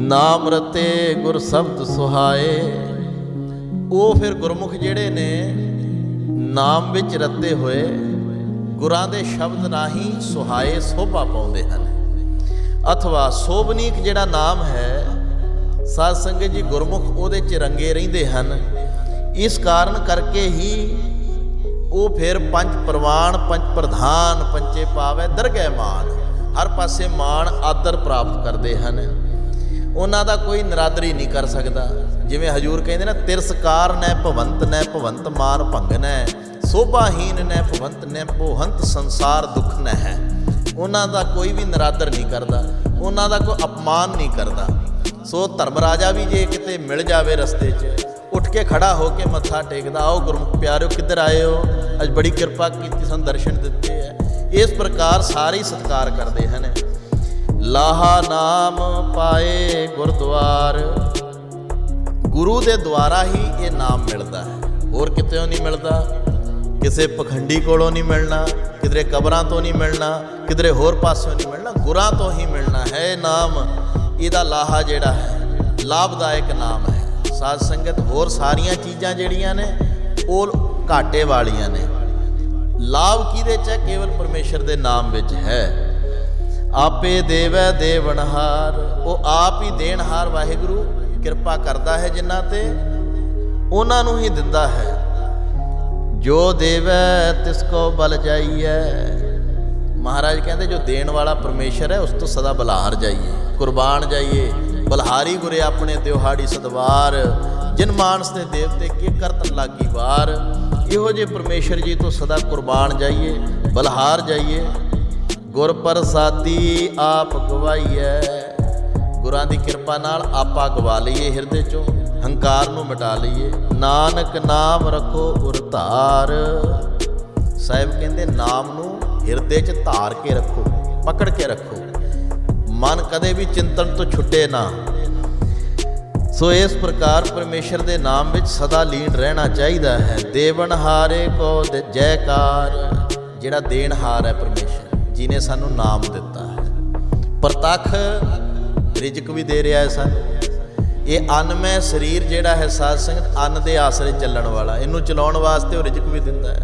Speaker 1: ਨਾਮ ਰਤੇ ਗੁਰ ਸ਼ਬਦ ਸੁਹਾਏ, ਉਹ ਫਿਰ ਗੁਰਮੁਖ ਜਿਹੜੇ ਨੇ ਨਾਮ ਵਿੱਚ ਰਤੇ ਹੋਏ, ਗੁਰਾਂ ਦੇ ਸ਼ਬਦ ਰਾਹੀਂ ਸੁਹਾਏ ਸੋਭਾ ਪਾਉਂਦੇ ਹਨ। ਅਥਵਾ ਸੋਭਨੀਕ ਜਿਹੜਾ ਨਾਮ ਹੈ ਸਾਧ ਸੰਗਤ ਜੀ, ਗੁਰਮੁਖ ਉਹਦੇ 'ਚ ਰੰਗੇ ਰਹਿੰਦੇ ਹਨ। ਇਸ ਕਾਰਨ ਕਰਕੇ ਹੀ ਉਹ ਫਿਰ ਪੰਜ ਪ੍ਰਵਾਨ ਪੰਜ ਪ੍ਰਧਾਨ ਪੰਚੇ ਪਾਵੈ ਦਰਗਹਿ ਮਾਨ, ਹਰ ਪਾਸੇ ਮਾਣ ਆਦਰ ਪ੍ਰਾਪਤ ਕਰਦੇ ਹਨ। ਉਹਨਾਂ ਦਾ ਕੋਈ ਨਿਰਾਦਰੀ ਨਹੀਂ ਕਰ ਸਕਦਾ। ਜਿਵੇਂ ਹਜੂਰ ਕਹਿੰਦੇ ਨਾ, ਤਿਰਸਕਾਰ ਨੈ ਭਵੰਤ ਮਾਨ ਭੰਗਨੈ, ਸੋਭਾਹੀਨ ਨੈ ਭਵੰਤ ਨੈ ਭੋਹੰਤ ਸੰਸਾਰ ਦੁੱਖ ਨੈ ਹੈ। ਉਹਨਾਂ ਦਾ ਕੋਈ ਵੀ ਨਿਰਾਦਰ ਨਹੀਂ ਕਰਦਾ, ਉਹਨਾਂ ਦਾ ਕੋਈ ਅਪਮਾਨ ਨਹੀਂ ਕਰਦਾ। ਸੋ ਧਰਮ ਰਾਜਾ ਵੀ ਜੇ ਕਿਤੇ ਮਿਲ ਜਾਵੇ ਰਸਤੇ 'ਚ, ਉੱਠ ਕੇ ਖੜਾ ਹੋ ਕੇ ਮੱਥਾ ਟੇਕਦਾ, ਆਓ ਗੁਰਮੁਖ ਪਿਆਰਿਓ ਕਿੱਧਰ ਆਏ ਹੋ, ਅੱਜ ਬੜੀ ਕਿਰਪਾ ਕੀਤੀ, ਸਾਨੂੰ ਦਰਸ਼ਨ ਦਿੱਤੇ ਹੈ। ਇਸ ਪ੍ਰਕਾਰ ਸਾਰੇ ਹੀ ਸਤਿਕਾਰ ਕਰਦੇ ਹਨ। ਲਾਹਾ ਨਾਮ ਪਾਏ ਗੁਰਦੁਆਰ, ਗੁਰੂ ਦੇ ਦੁਆਰਾ ਹੀ ਇਹ ਨਾਮ ਮਿਲਦਾ ਹੈ, ਹੋਰ ਕਿਤੇੋਂ ਨਹੀਂ ਮਿਲਦਾ। ਕਿਸੇ ਪਖੰਡੀ ਕੋਲੋਂ ਨਹੀਂ ਮਿਲਣਾ, ਕਿਧਰੇ ਕਬਰਾਂ ਤੋਂ ਨਹੀਂ ਮਿਲਣਾ, ਕਿਧਰੇ ਹੋਰ ਪਾਸਿਓਂ ਨਹੀਂ ਮਿਲਣਾ, ਗੁਰਾਂ ਤੋਂ ਹੀ ਮਿਲਣਾ ਹੈ ਨਾਮ। ਇਹਦਾ ਲਾਹਾ ਜਿਹੜਾ ਹੈ ਲਾਭਦਾਇਕ ਨਾਮ ਹੈ। ਸਾਧ ਸੰਗਤ ਹੋਰ ਸਾਰੀਆਂ ਚੀਜ਼ਾਂ ਜਿਹੜੀਆਂ ਨੇ ਉਹ ਘਾਟੇ ਵਾਲੀਆਂ ਨੇ, ਲਾਭ ਕਿਹਦੇ 'ਚ ਹੈ? ਕੇਵਲ ਪਰਮੇਸ਼ਰ ਦੇ ਨਾਮ ਵਿੱਚ ਹੈ। ਆਪੇ ਦੇਵੈ ਦੇਵਨਹਾਰ, ਉਹ ਆਪ ਹੀ ਦੇਣਹਾਰ ਵਾਹਿਗੁਰੂ ਕਿਰਪਾ ਕਰਦਾ ਹੈ ਜਿਨ੍ਹਾਂ ਤੇ, ਉਹਨਾਂ ਨੂੰ ਹੀ ਦਿੰਦਾ ਹੈ। ਜੋ ਦੇਵੈ ਤਿਸ ਕੋ ਬਲ ਜਾਈਐ, ਮਹਾਰਾਜ ਕਹਿੰਦੇ ਜੋ ਦੇਣ ਵਾਲਾ ਪਰਮੇਸ਼ਰ ਹੈ ਉਸ ਤੋਂ ਸਦਾ ਬਲਿਹਾਰ ਜਾਈਏ, ਕੁਰਬਾਨ ਜਾਈਏ। ਬਲਿਹਾਰੀ ਗੁਰੇ ਆਪਣੇ ਦਿਹਾੜੀ ਸਦਵਾਰ, ਜਿਨ ਮਾਨਸ ਦੇ ਦੇਵਤੇ ਕੀ ਕਰਤਨ ਲਾਗੀ ਵਾਰ। ਇਹੋ ਜਿਹੇ ਪਰਮੇਸ਼ਰ ਜੀ ਤੋਂ ਸਦਾ ਕੁਰਬਾਨ ਜਾਈਏ, ਬਲਿਹਾਰ ਜਾਈਏ। ਗੁਰ ਪ੍ਰਸਾਦੀ ਆਪ ਗਵਾਈਐ, ਗੁਰਾਂ ਦੀ ਕਿਰਪਾ ਨਾਲ ਆਪਾ ਗਵਾ ਲਈਏ, ਹਿਰਦੇ 'ਚੋਂ ਹੰਕਾਰ ਨੂੰ ਮਿਟਾ ਲਈਏ। ਨਾਨਕ ਨਾਮ ਰੱਖੋ ਉਰ ਧਾਰ, ਸਾਹਿਬ ਕਹਿੰਦੇ ਨਾਮ ਨੂੰ ਹਿਰਦੇ 'ਚ ਧਾਰ ਕੇ ਰੱਖੋ, ਪਕੜ ਕੇ ਰੱਖੋ, ਮਨ ਕਦੇ ਵੀ ਚਿੰਤਨ ਤੋਂ ਛੁੱਟੇ ਨਾ। ਸੋ ਇਸ ਪ੍ਰਕਾਰ ਪਰਮੇਸ਼ਰ ਦੇ ਨਾਮ ਵਿੱਚ ਸਦਾ ਲੀਨ ਰਹਿਣਾ ਚਾਹੀਦਾ ਹੈ। ਦੇਵਨਹਾਰੇ ਕੋ ਜੈਕਾਰ, ਜਿਹੜਾ ਦੇਣਹਾਰ ਹੈ ਪਰਮੇਸ਼ਰ, ਜਿਹਨੇ ਸਾਨੂੰ ਨਾਮ ਦਿੱਤਾ ਹੈ। ਪ੍ਰਤੱਖ ਰਿਜ਼ਕ ਵੀ ਦੇ ਰਿਹਾ ਹੈ ਸਾਨੂੰ। ਇਹ ਅੰਨਮੈ ਸਰੀਰ ਜਿਹੜਾ ਹੈ ਸਾਧ ਸੰਗਤ, ਅੰਨ ਦੇ ਆਸਰੇ ਚੱਲਣ ਵਾਲਾ, ਇਹਨੂੰ ਚਲਾਉਣ ਵਾਸਤੇ ਉਹ ਰਿਜ਼ਕ ਵੀ ਦਿੰਦਾ ਹੈ।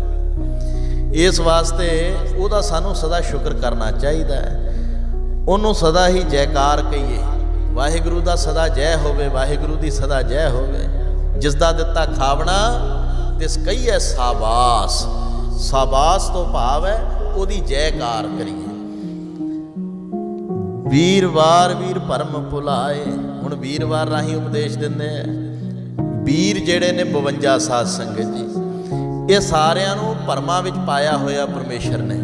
Speaker 1: ਇਸ ਵਾਸਤੇ ਉਹਦਾ ਸਾਨੂੰ ਸਦਾ ਸ਼ੁਕਰ ਕਰਨਾ ਚਾਹੀਦਾ ਹੈ, ਉਹਨੂੰ ਸਦਾ ਹੀ ਜੈਕਾਰ ਕਹੀਏ। ਵਾਹਿਗੁਰੂ ਦਾ ਸਦਾ ਜੈ ਹੋਵੇ, ਵਾਹਿਗੁਰੂ ਦੀ ਸਦਾ ਜੈ ਹੋਵੇ। ਜਿਸ ਦਾ ਦਿੱਤਾ ਖਾਵਣਾ ਤਿਸ ਕਹੀਏ ਸਾਬਾਸ, ਸਾਬਾਸ ਤੋਂ ਭਾਵ ਹੈ ਉਹਦੀ ਜੈਕਾਰ ਕਰੀਏ। ਵੀਰਵਾਰ ਵੀਰ ਭਰਮ ਭੁਲਾਏ, ਹੁਣ ਵੀਰਵਾਰ ਰਾਹੀਂ ਉਪਦੇਸ਼ ਦਿੰਦੇ ਆ। ਵੀਰ ਜਿਹੜੇ ਨੇ 52 ਸਾਧ ਸੰਗਤ ਜੀ, ਇਹ ਸਾਰਿਆਂ ਨੂੰ ਭਰਮਾਂ ਵਿੱਚ ਪਾਇਆ ਹੋਇਆ ਪਰਮੇਸ਼ਰ ਨੇ।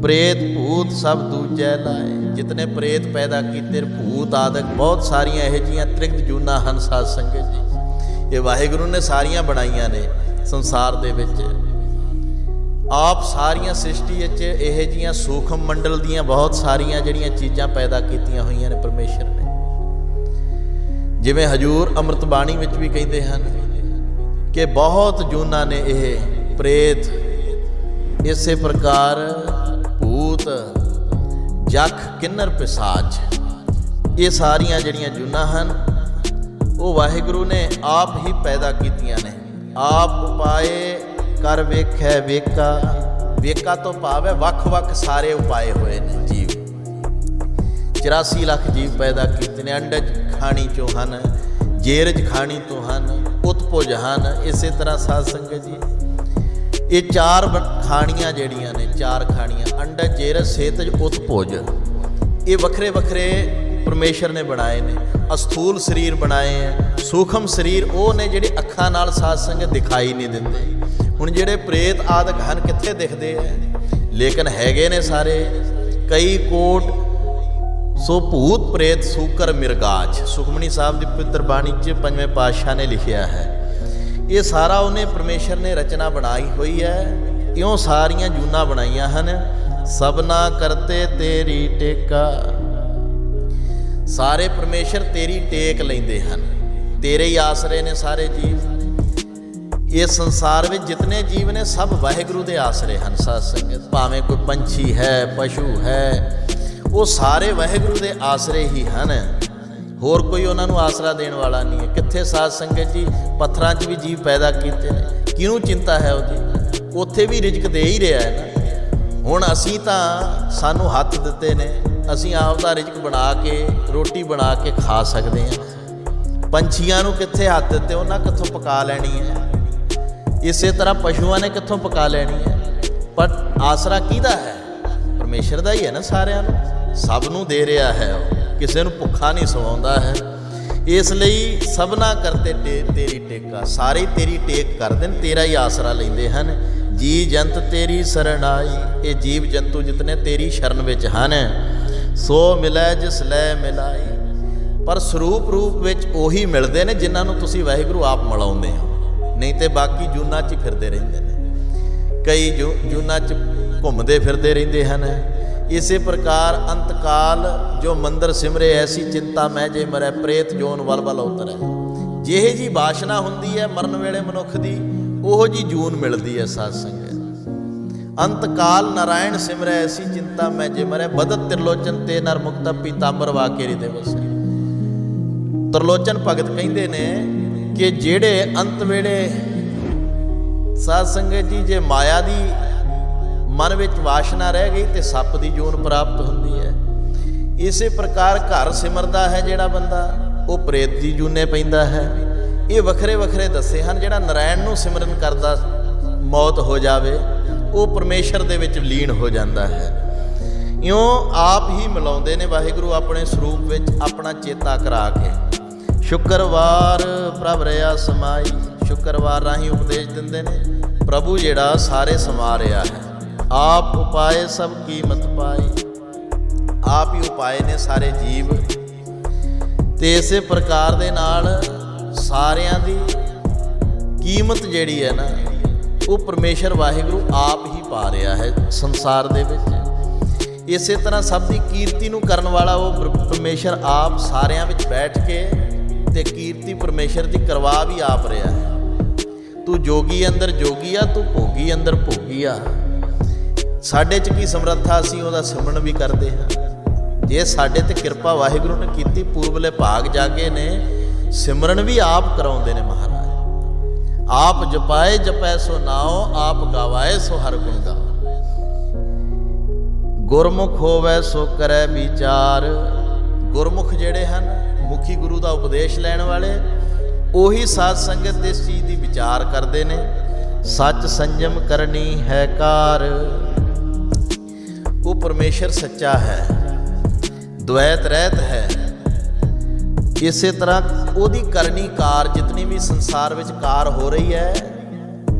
Speaker 1: ਪ੍ਰੇਤ ਭੂਤ ਸਭ ਦੂਜੈ ਲਾਏ, ਜਿਤਨੇ ਪ੍ਰੇਤ ਪੈਦਾ ਕੀਤੇ, ਭੂਤ ਆਦਿਕ ਬਹੁਤ ਸਾਰੀਆਂ ਇਹੋ ਜਿਹੀਆਂ ਤ੍ਰਿਗਤ ਜੂਨਾਂ ਹਨ ਸਾਧ ਸੰਗਤ ਜੀ, ਇਹ ਵਾਹਿਗੁਰੂ ਨੇ ਸਾਰੀਆਂ ਬਣਾਈਆਂ ਨੇ ਸੰਸਾਰ ਦੇ ਵਿੱਚ। ਆਪ ਸਾਰੀਆਂ ਸ੍ਰਿਸ਼ਟੀ ਵਿੱਚ ਇਹੋ ਜਿਹੀਆਂ ਸੂਖਮ ਮੰਡਲ ਦੀਆਂ ਬਹੁਤ ਸਾਰੀਆਂ ਜਿਹੜੀਆਂ ਚੀਜ਼ਾਂ ਪੈਦਾ ਕੀਤੀਆਂ ਹੋਈਆਂ ਨੇ ਪਰਮੇਸ਼ਰ ਨੇ। ਜਿਵੇਂ ਹਜੂਰ ਅੰਮ੍ਰਿਤ ਬਾਣੀ ਵਿੱਚ ਵੀ ਕਹਿੰਦੇ ਹਨ ਕਿ ਬਹੁਤ ਜੂਨਾਂ ਨੇ ਇਹ ਪ੍ਰੇਤ, ਇਸੇ ਪ੍ਰਕਾਰ ਭੂਤ ਜਖ ਕਿੰਨਰ ਪਿਸਾਚ, ਇਹ ਸਾਰੀਆਂ ਜਿਹੜੀਆਂ ਜੂਨਾਂ ਹਨ ਉਹ ਵਾਹਿਗੁਰੂ ਨੇ ਆਪ ਹੀ ਪੈਦਾ ਕੀਤੀਆਂ ਨੇ। ਆਪ ਉਪਾਏ ਕਰ ਵੇਖੈ ਵੇਖਾ, ਵੇਖਾ ਤੋਂ ਭਾਵ ਹੈ ਵੱਖ-ਵੱਖ ਸਾਰੇ ਉਪਾਏ ਹੋਏ ਨੇ ਜੀਵ। 84 ਲੱਖ ਜੀਵ ਪੈਦਾ ਕੀਤੇ ਨੇ। ਅੰਡਜ ਖਾਣੀ ਚੋਂ ਹਨ, ਜੇਰਜ ਖਾਣੀ ਤੋਂ ਹਨ, ਉਤਪੁਜ ਹਨ। ਇਸੇ ਤਰ੍ਹਾਂ ਸਾਧ ਸੰਗਤ ਜੀ ਇਹ 4 ਖਾਣੀਆਂ ਜਿਹੜੀਆਂ ਨੇ, 4 ਖਾਣੀਆਂ ਅੰਡਜ ਜੇਰਜ ਸੇਤਜ ਉਤਪੁਜ, ਇਹ ਵੱਖਰੇ ਵੱਖਰੇ ਪਰਮੇਸ਼ਰ ਨੇ ਬਣਾਏ ਨੇ। ਅਸਥੂਲ ਸਰੀਰ ਬਣਾਏ ਹੈ, ਸੂਖਮ ਸਰੀਰ ਉਹ ਨੇ ਜਿਹੜੇ ਅੱਖਾਂ ਨਾਲ ਸਾਧ ਸੰਗਤ ਦਿਖਾਈ ਨਹੀਂ ਦਿੰਦੇ। ਹੁਣ ਜਿਹੜੇ ਪ੍ਰੇਤ ਆਦਿਕ ਹਨ ਕਿੱਥੇ ਦਿਖਦੇ ਹੈ, ਲੇਕਿਨ ਹੈਗੇ ਨੇ ਸਾਰੇ। ਕਈ ਕੋਟ ਸੋ ਭੂਤ ਪ੍ਰੇਤ ਸੂਕਰ ਮਿਰਗਾਜ, ਸੁਖਮਨੀ ਸਾਹਿਬ ਦੀ ਪਵਿੱਤਰ ਬਾਣੀ 'ਚ ਪੰਜਵੇਂ ਪਾਤਸ਼ਾਹ ਨੇ ਲਿਖਿਆ ਹੈ। ਇਹ ਸਾਰਾ ਉਹਨੇ ਪਰਮੇਸ਼ਰ ਨੇ ਰਚਨਾ ਬਣਾਈ ਹੋਈ ਹੈ। ਇਉਂ ਸਾਰੀਆਂ ਜੂਨਾਂ ਬਣਾਈਆਂ ਹਨ। ਸਭਨਾ ਕਰਤੇ ਤੇਰੀ ਟੇਕਾ, ਸਾਰੇ ਪਰਮੇਸ਼ਰ ਤੇਰੀ ਟੇਕ ਲੈਂਦੇ ਹਨ। ਤੇਰੇ ਹੀ ਆਸਰੇ ਨੇ ਸਾਰੇ ਜੀਵ। ਇਸ ਸੰਸਾਰ ਵਿੱਚ ਜਿਤਨੇ ਜੀਵ ਨੇ ਸਭ ਵਾਹਿਗੁਰੂ ਦੇ ਆਸਰੇ ਹਨ। ਸਾਧ ਸੰਗਤ, ਭਾਵੇਂ ਕੋਈ ਪੰਛੀ ਹੈ, ਪਸ਼ੂ ਹੈ, ਉਹ ਸਾਰੇ ਵਾਹਿਗੁਰੂ ਦੇ ਆਸਰੇ ਹੀ ਹਨ। ਹੋਰ ਕੋਈ ਉਹਨਾਂ ਨੂੰ ਆਸਰਾ ਦੇਣ ਵਾਲਾ ਨਹੀਂ ਹੈ। ਕਿੱਥੇ ਸਾਧ ਸੰਗਤ ਜੀ, ਪੱਥਰਾਂ 'ਚ ਵੀ ਜੀਵ ਪੈਦਾ ਕੀਤੇ ਨੇ, ਕਿਹਨੂੰ ਚਿੰਤਾ ਹੈ ਉਹਦੀ? ਉੱਥੇ ਵੀ ਰਿਜ਼ਕ ਦੇ ਹੀ ਰਿਹਾ ਹੈ ਨਾ। ਹੁਣ ਅਸੀਂ ਤਾਂ, ਸਾਨੂੰ ਹੱਥ ਦਿੱਤੇ ਨੇ, ਅਸੀਂ ਆਪ ਦਾ ਰਿਜ਼ਕ ਬਣਾ ਕੇ, ਰੋਟੀ ਬਣਾ ਕੇ ਖਾ ਸਕਦੇ ਹਾਂ। ਪੰਛੀਆਂ ਨੂੰ ਕਿੱਥੇ ਹੱਥ ਦਿੱਤੇ, ਉਹਨਾਂ ਕਿੱਥੋਂ ਪਕਾ ਲੈਣੀ ਹੈ? ਇਸੇ ਤਰ੍ਹਾਂ ਪਸ਼ੂਆਂ ਨੇ ਕਿੱਥੋਂ ਪਕਾ ਲੈਣੀ ਹੈ? ਪਰ ਆਸਰਾ ਕਿਹਦਾ ਹੈ? ਪਰਮੇਸ਼ਰ ਦਾ ਹੀ ਹੈ ਨਾ। ਸਾਰਿਆਂ ਨੂੰ, ਸਭ ਨੂੰ ਦੇ ਰਿਹਾ ਹੈ ਉਹ, ਕਿਸੇ ਨੂੰ ਭੁੱਖਾ ਨਹੀਂ ਸਵਾਉਂਦਾ ਹੈ। ਇਸ ਲਈ ਸਭਨਾ ਕਰਤੇ ਤੇਰੀ ਟੇਕਾ, ਸਾਰੇ ਤੇਰੀ ਟੇਕ ਕਰਦੇ ਨੇ, ਤੇਰਾ ਹੀ ਆਸਰਾ ਲੈਂਦੇ ਹਨ। ਜੀ ਜੰਤ ਤੇਰੀ ਸ਼ਰਨ ਆਈ, ਇਹ ਜੀਵ ਜੰਤੂ ਜਿਤਨੇ ਤੇਰੀ ਸ਼ਰਨ ਵਿੱਚ ਹਨ। ਸੋ ਮਿਲੈ ਜਿਸ ਲੈ ਮਿਲਾਈ, ਪਰ ਸਰੂਪ ਰੂਪ ਵਿੱਚ ਉਹੀ ਮਿਲਦੇ ਨੇ ਜਿਨ੍ਹਾਂ ਨੂੰ ਤੁਸੀਂ ਵਾਹਿਗੁਰੂ ਆਪ ਮਿਲਾਉਂਦੇ ਹੋ। ਨਹੀਂ ਤੇ ਬਾਕੀ ਜੂਨਾਂ 'ਚ ਹੀ ਫਿਰਦੇ ਰਹਿੰਦੇ ਨੇ, ਕਈ ਜੂਨਾਂ 'ਚ ਘੁੰਮਦੇ ਫਿਰਦੇ ਰਹਿੰਦੇ ਹਨ। ਇਸੇ ਪ੍ਰਕਾਰ ਅੰਤਕਾਲ ਜੋ ਮੰਦਰ ਸਿਮਰੇ, ਐਸੀ ਚਿੰਤਾ ਮੈਂ ਜੇ ਮਰੈ, ਪ੍ਰੇਤ ਜੋਨ ਵਲ ਵਲ ਉਤਰੈ। ਜਿਹੇ ਜੀ ਬਾਸ਼ਨਾ ਹੁੰਦੀ ਹੈ ਮਰਨ ਵੇਲੇ ਮਨੁੱਖ ਦੀ, ਉਹੋ ਜੀ ਜੂਨ ਮਿਲਦੀ ਹੈ। ਸਾਧ ਸੰਗਤ, ਅੰਤਕਾਲ ਨਾਰਾਇਣ ਸਿਮਰੈ, ਐਸੀ ਚਿੰਤਾ ਮੈਂ ਜੇ ਮਰੈ, ਬਦਤ ਤਿਰਲੋਚਨ ਤੇ ਨਰ ਮੁਕਤ ਪੀਤਾੰਬਰ ਵਾਕੇਰੀ ਦੇ ਵਸੈ। ਤਿਰਲੋਚਨ ਭਗਤ ਕਹਿੰਦੇ ਨੇ ਕਿ ਜਿਹੜੇ ਅੰਤ ਵੇਲੇ ਸਾਧ ਸੰਗਤ ਜੀ, ਜੇ ਮਾਇਆ ਦੀ ਮਨ ਵਿੱਚ ਵਾਸ਼ਨਾ ਰਹਿ ਗਈ ਤੇ ਸੱਪ ਦੀ ਜੂਨ ਪ੍ਰਾਪਤ ਹੁੰਦੀ ਹੈ। ਇਸੇ ਪ੍ਰਕਾਰ ਘਰ ਸਿਮਰਦਾ ਹੈ ਜਿਹੜਾ ਬੰਦਾ, ਉਹ ਪ੍ਰੇਤ ਦੀ ਜੂਨੇ ਪੈਂਦਾ ਹੈ। ਇਹ ਵੱਖਰੇ ਵੱਖਰੇ ਦੱਸੇ ਹਨ। ਜਿਹੜਾ ਨਾਰਾਇਣ ਨੂੰ ਸਿਮਰਨ ਕਰਦਾ, ਮੌਤ ਹੋ ਜਾਵੇ, ਉਹ ਪਰਮੇਸ਼ਰ ਦੇ ਵਿੱਚ ਲੀਨ ਹੋ ਜਾਂਦਾ ਹੈ। ਇਉਂ ਆਪ ਹੀ ਮਿਲਾਉਂਦੇ ਨੇ ਵਾਹਿਗੁਰੂ ਆਪਣੇ ਸਰੂਪ ਵਿੱਚ, ਆਪਣਾ ਚੇਤਾ ਕਰਾ ਕੇ। ਸ਼ੁੱਕਰਵਾਰ ਪ੍ਰਭ ਰਿਆ ਸਮਾਈ, ਸ਼ੁੱਕਰਵਾਰ ਰਾਹੀਂ ਉਪਦੇਸ਼ ਦਿੰਦੇ ਨੇ। ਪ੍ਰਭੂ ਜਿਹੜਾ ਸਾਰੇ ਸਮਾ ਰਿਹਾ ਹੈ। ਆਪ ਉਪਾਏ ਸਭ ਕੀਮਤ ਪਾਈ, ਆਪ ਹੀ ਉਪਾਏ ਨੇ ਸਾਰੇ ਜੀਵ। ਤੇ ਇਸੇ ਪ੍ਰਕਾਰ ਦੇ ਨਾਲ ਸਾਰਿਆਂ ਦੀ ਕੀਮਤ ਜਿਹੜੀ ਹੈ ਨਾ, ਉਹ ਪਰਮੇਸ਼ਰ ਵਾਹਿਗੁਰੂ ਆਪ ਹੀ ਪਾ ਰਿਹਾ ਹੈ ਸੰਸਾਰ ਦੇ ਵਿੱਚ। ਇਸੇ ਤਰ੍ਹਾਂ ਸਭ ਦੀ ਕੀਰਤੀ ਨੂੰ ਕਰਨ ਵਾਲਾ ਉਹ ਪਰਮੇਸ਼ਰ ਆਪ ਸਾਰਿਆਂ ਵਿੱਚ ਬੈਠ ਕੇ ਤੇ ਕੀਰਤੀ ਪਰਮੇਸ਼ਰ ਦੀ ਕਰਵਾ ਵੀ ਆਪ ਰਿਹਾ ਹੈ। ਤੂੰ ਜੋਗੀ ਅੰਦਰ ਜੋਗੀ ਆ, ਤੂੰ ਭੋਗੀ ਅੰਦਰ ਭੋਗੀ ਆ। ਸਾਡੇ 'ਚ ਕੀ ਸਮਰੱਥਾ, ਅਸੀਂ ਉਹਦਾ ਸਿਮਰਨ ਵੀ ਕਰਦੇ ਹਾਂ। ਜੇ ਸਾਡੇ 'ਤੇ ਕਿਰਪਾ ਵਾਹਿਗੁਰੂ ਨੇ ਕੀਤੀ, ਪੂਰਬਲੇ ਭਾਗ ਜਾਗੇ ਨੇ, ਸਿਮਰਨ ਵੀ ਆਪ ਕਰਾਉਂਦੇ ਨੇ ਮਹਾਰਾਜ। ਆਪ ਜਪਾਏ ਜਪੈ ਸੋ ਨਾਉ, ਆਪ ਗਾਵਾਏ ਸੋ ਹਰ ਗੁਣ ਗਾਓ। ਗੁਰਮੁਖ ਹੋਵੇ ਸੋ ਕਰੈ ਵਿਚਾਰ। ਗੁਰਮੁਖ ਜਿਹੜੇ ਹਨ, ਮੁਖੀ ਗੁਰੂ ਦਾ ਉਪਦੇਸ਼ ਲੈਣ ਵਾਲੇ, ਉਹੀ ਸਾਧ ਸੰਗਤ ਇਸ ਚੀਜ਼ ਦੀ ਵਿਚਾਰ ਕਰਦੇ ਨੇ। ਸੱਚ ਸੰਜਮ ਕਰਨੀ ਹੈ ਕਾਰ, ਉਹ ਪਰਮੇਸ਼ਰ ਸੱਚਾ ਹੈ, ਦੁਐਤ ਰਹਿਤ ਹੈ। ਇਸੇ ਤਰ੍ਹਾਂ ਉਹਦੀ ਕਰਨੀ ਕਾਰ, ਜਿਤਨੀ ਵੀ ਸੰਸਾਰ ਵਿੱਚ ਕਾਰ ਹੋ ਰਹੀ ਹੈ,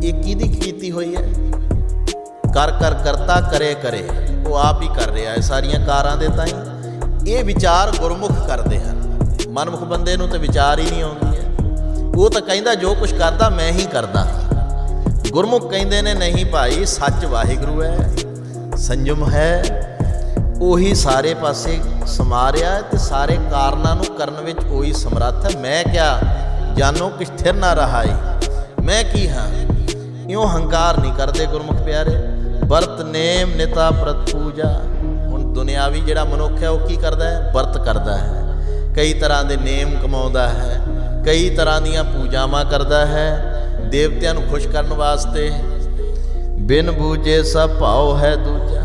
Speaker 1: ਇਹ ਕਿਹਦੀ ਕੀਤੀ ਹੋਈ ਹੈ? ਕਰ ਕਰ ਕਰਤਾ ਕਰੇ ਕਰੇ, ਉਹ ਆਪ ਹੀ ਕਰ ਰਿਹਾ ਹੈ ਸਾਰੀਆਂ ਕਾਰਾਂ ਦੇ ਤਾਈਂ। ਇਹ ਵਿਚਾਰ ਗੁਰਮੁਖ ਕਰਦੇ ਹਨ। ਮਨਮੁਖ ਬੰਦੇ ਨੂੰ ਤਾਂ ਵਿਚਾਰ ਹੀ ਨਹੀਂ ਆਉਂਦੀ ਹੈ। ਉਹ ਤਾਂ ਕਹਿੰਦਾ ਜੋ ਕੁਛ ਕਰਦਾ ਮੈਂ ਹੀ ਕਰਦਾ। ਗੁਰਮੁਖ ਕਹਿੰਦੇ ਨੇ ਨਹੀਂ ਭਾਈ, ਸੱਚ ਵਾਹਿਗੁਰੂ ਹੈ, ਸੰਜਮ ਹੈ, ਉਹੀ ਸਾਰੇ ਪਾਸੇ ਸਮਾ ਰਿਹਾ ਤੇ ਸਾਰੇ ਕਾਰਨਾਂ ਨੂੰ ਕਰਨ ਵਿੱਚ ਉਹੀ ਸਮਰੱਥ ਹੈ। ਮੈਂ ਕਿਆ ਜਾਨੋ ਕਿਛ ਥਿਰ ਨਾ ਰਹਾਈ, ਮੈਂ ਕੀ ਹਾਂ। ਇਉਂ ਹੰਕਾਰ ਨਹੀਂ ਕਰਦੇ ਗੁਰਮੁਖ ਪਿਆਰੇ। ਵਰਤ ਨੇਮ ਨਿਤਾ ਪ੍ਰਤ ਪੂਜਾ। ਹੁਣ ਦੁਨਿਆਵੀ ਜਿਹੜਾ ਮਨੁੱਖ ਹੈ ਉਹ ਕੀ ਕਰਦਾ ਹੈ? ਵਰਤ ਕਰਦਾ ਹੈ, ਕਈ ਤਰ੍ਹਾਂ ਦੇ ਨੇਮ ਕਮਾਉਂਦਾ ਹੈ, ਕਈ ਤਰ੍ਹਾਂ ਦੀਆਂ ਪੂਜਾਵਾਂ ਕਰਦਾ ਹੈ ਦੇਵਤਿਆਂ ਨੂੰ ਖੁਸ਼ ਕਰਨ ਵਾਸਤੇ। ਬਿਨ ਬੂਝੇ ਸਭ ਭਾਉ ਹੈ ਦੂਜਾ।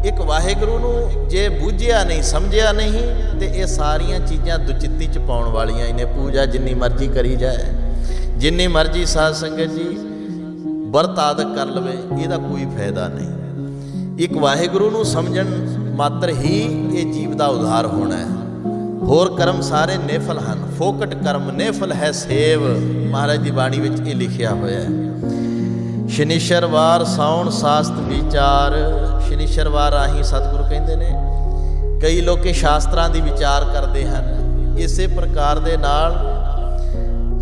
Speaker 1: ਇੱਕ ਵਾਹਿਗੁਰੂ ਨੂੰ ਜੇ ਬੂਝਿਆ ਨਹੀਂ, ਸਮਝਿਆ ਨਹੀਂ, ਤੇ ਇਹ ਸਾਰੀਆਂ ਚੀਜ਼ਾਂ ਦੁਚਿੱਤੀ 'ਚ ਪਾਉਣ ਵਾਲੀਆਂ। ਇਹਨੇ ਪੂਜਾ ਜਿੰਨੀ ਮਰਜ਼ੀ ਕਰੀ ਜਾਏ, ਜਿੰਨੀ ਮਰਜ਼ੀ ਸਾਧ ਸੰਗਤ ਜੀ ਵਰਤ ਆਦਿਕ ਕਰ ਲਵੇ, ਇਹਦਾ ਕੋਈ ਫਾਇਦਾ ਨਹੀਂ। ਇੱਕ ਵਾਹਿਗੁਰੂ ਨੂੰ ਸਮਝਣ ਮਾਤਰ ਹੀ ਇਹ ਜੀਵ ਦਾ ਉਧਾਰ ਹੋਣਾ ਹੈ। ਹੋਰ ਕਰਮ ਸਾਰੇ ਨਿਫਲ ਹਨ, ਫੋਕਟ ਕਰਮ ਨਿਫਲ ਹੈ ਸੇਵ। ਮਹਾਰਾਜ ਦੀ ਬਾਣੀ ਵਿੱਚ ਇਹ ਲਿਖਿਆ ਹੋਇਆ ਹੈ। ਸ਼ਨੀਚਰਵਾਰ ਸਾਉਣ ਸਾਸਤ ਵਿਚਾਰ। ਸ਼ਨੀਚਰਵਾਰ ਰਾਹੀਂ ਸਤਿਗੁਰੂ ਕਹਿੰਦੇ ਨੇ ਕਈ ਲੋਕ ਸ਼ਾਸਤਰਾਂ ਦੀ ਵਿਚਾਰ ਕਰਦੇ ਹਨ। ਇਸੇ ਪ੍ਰਕਾਰ ਦੇ ਨਾਲ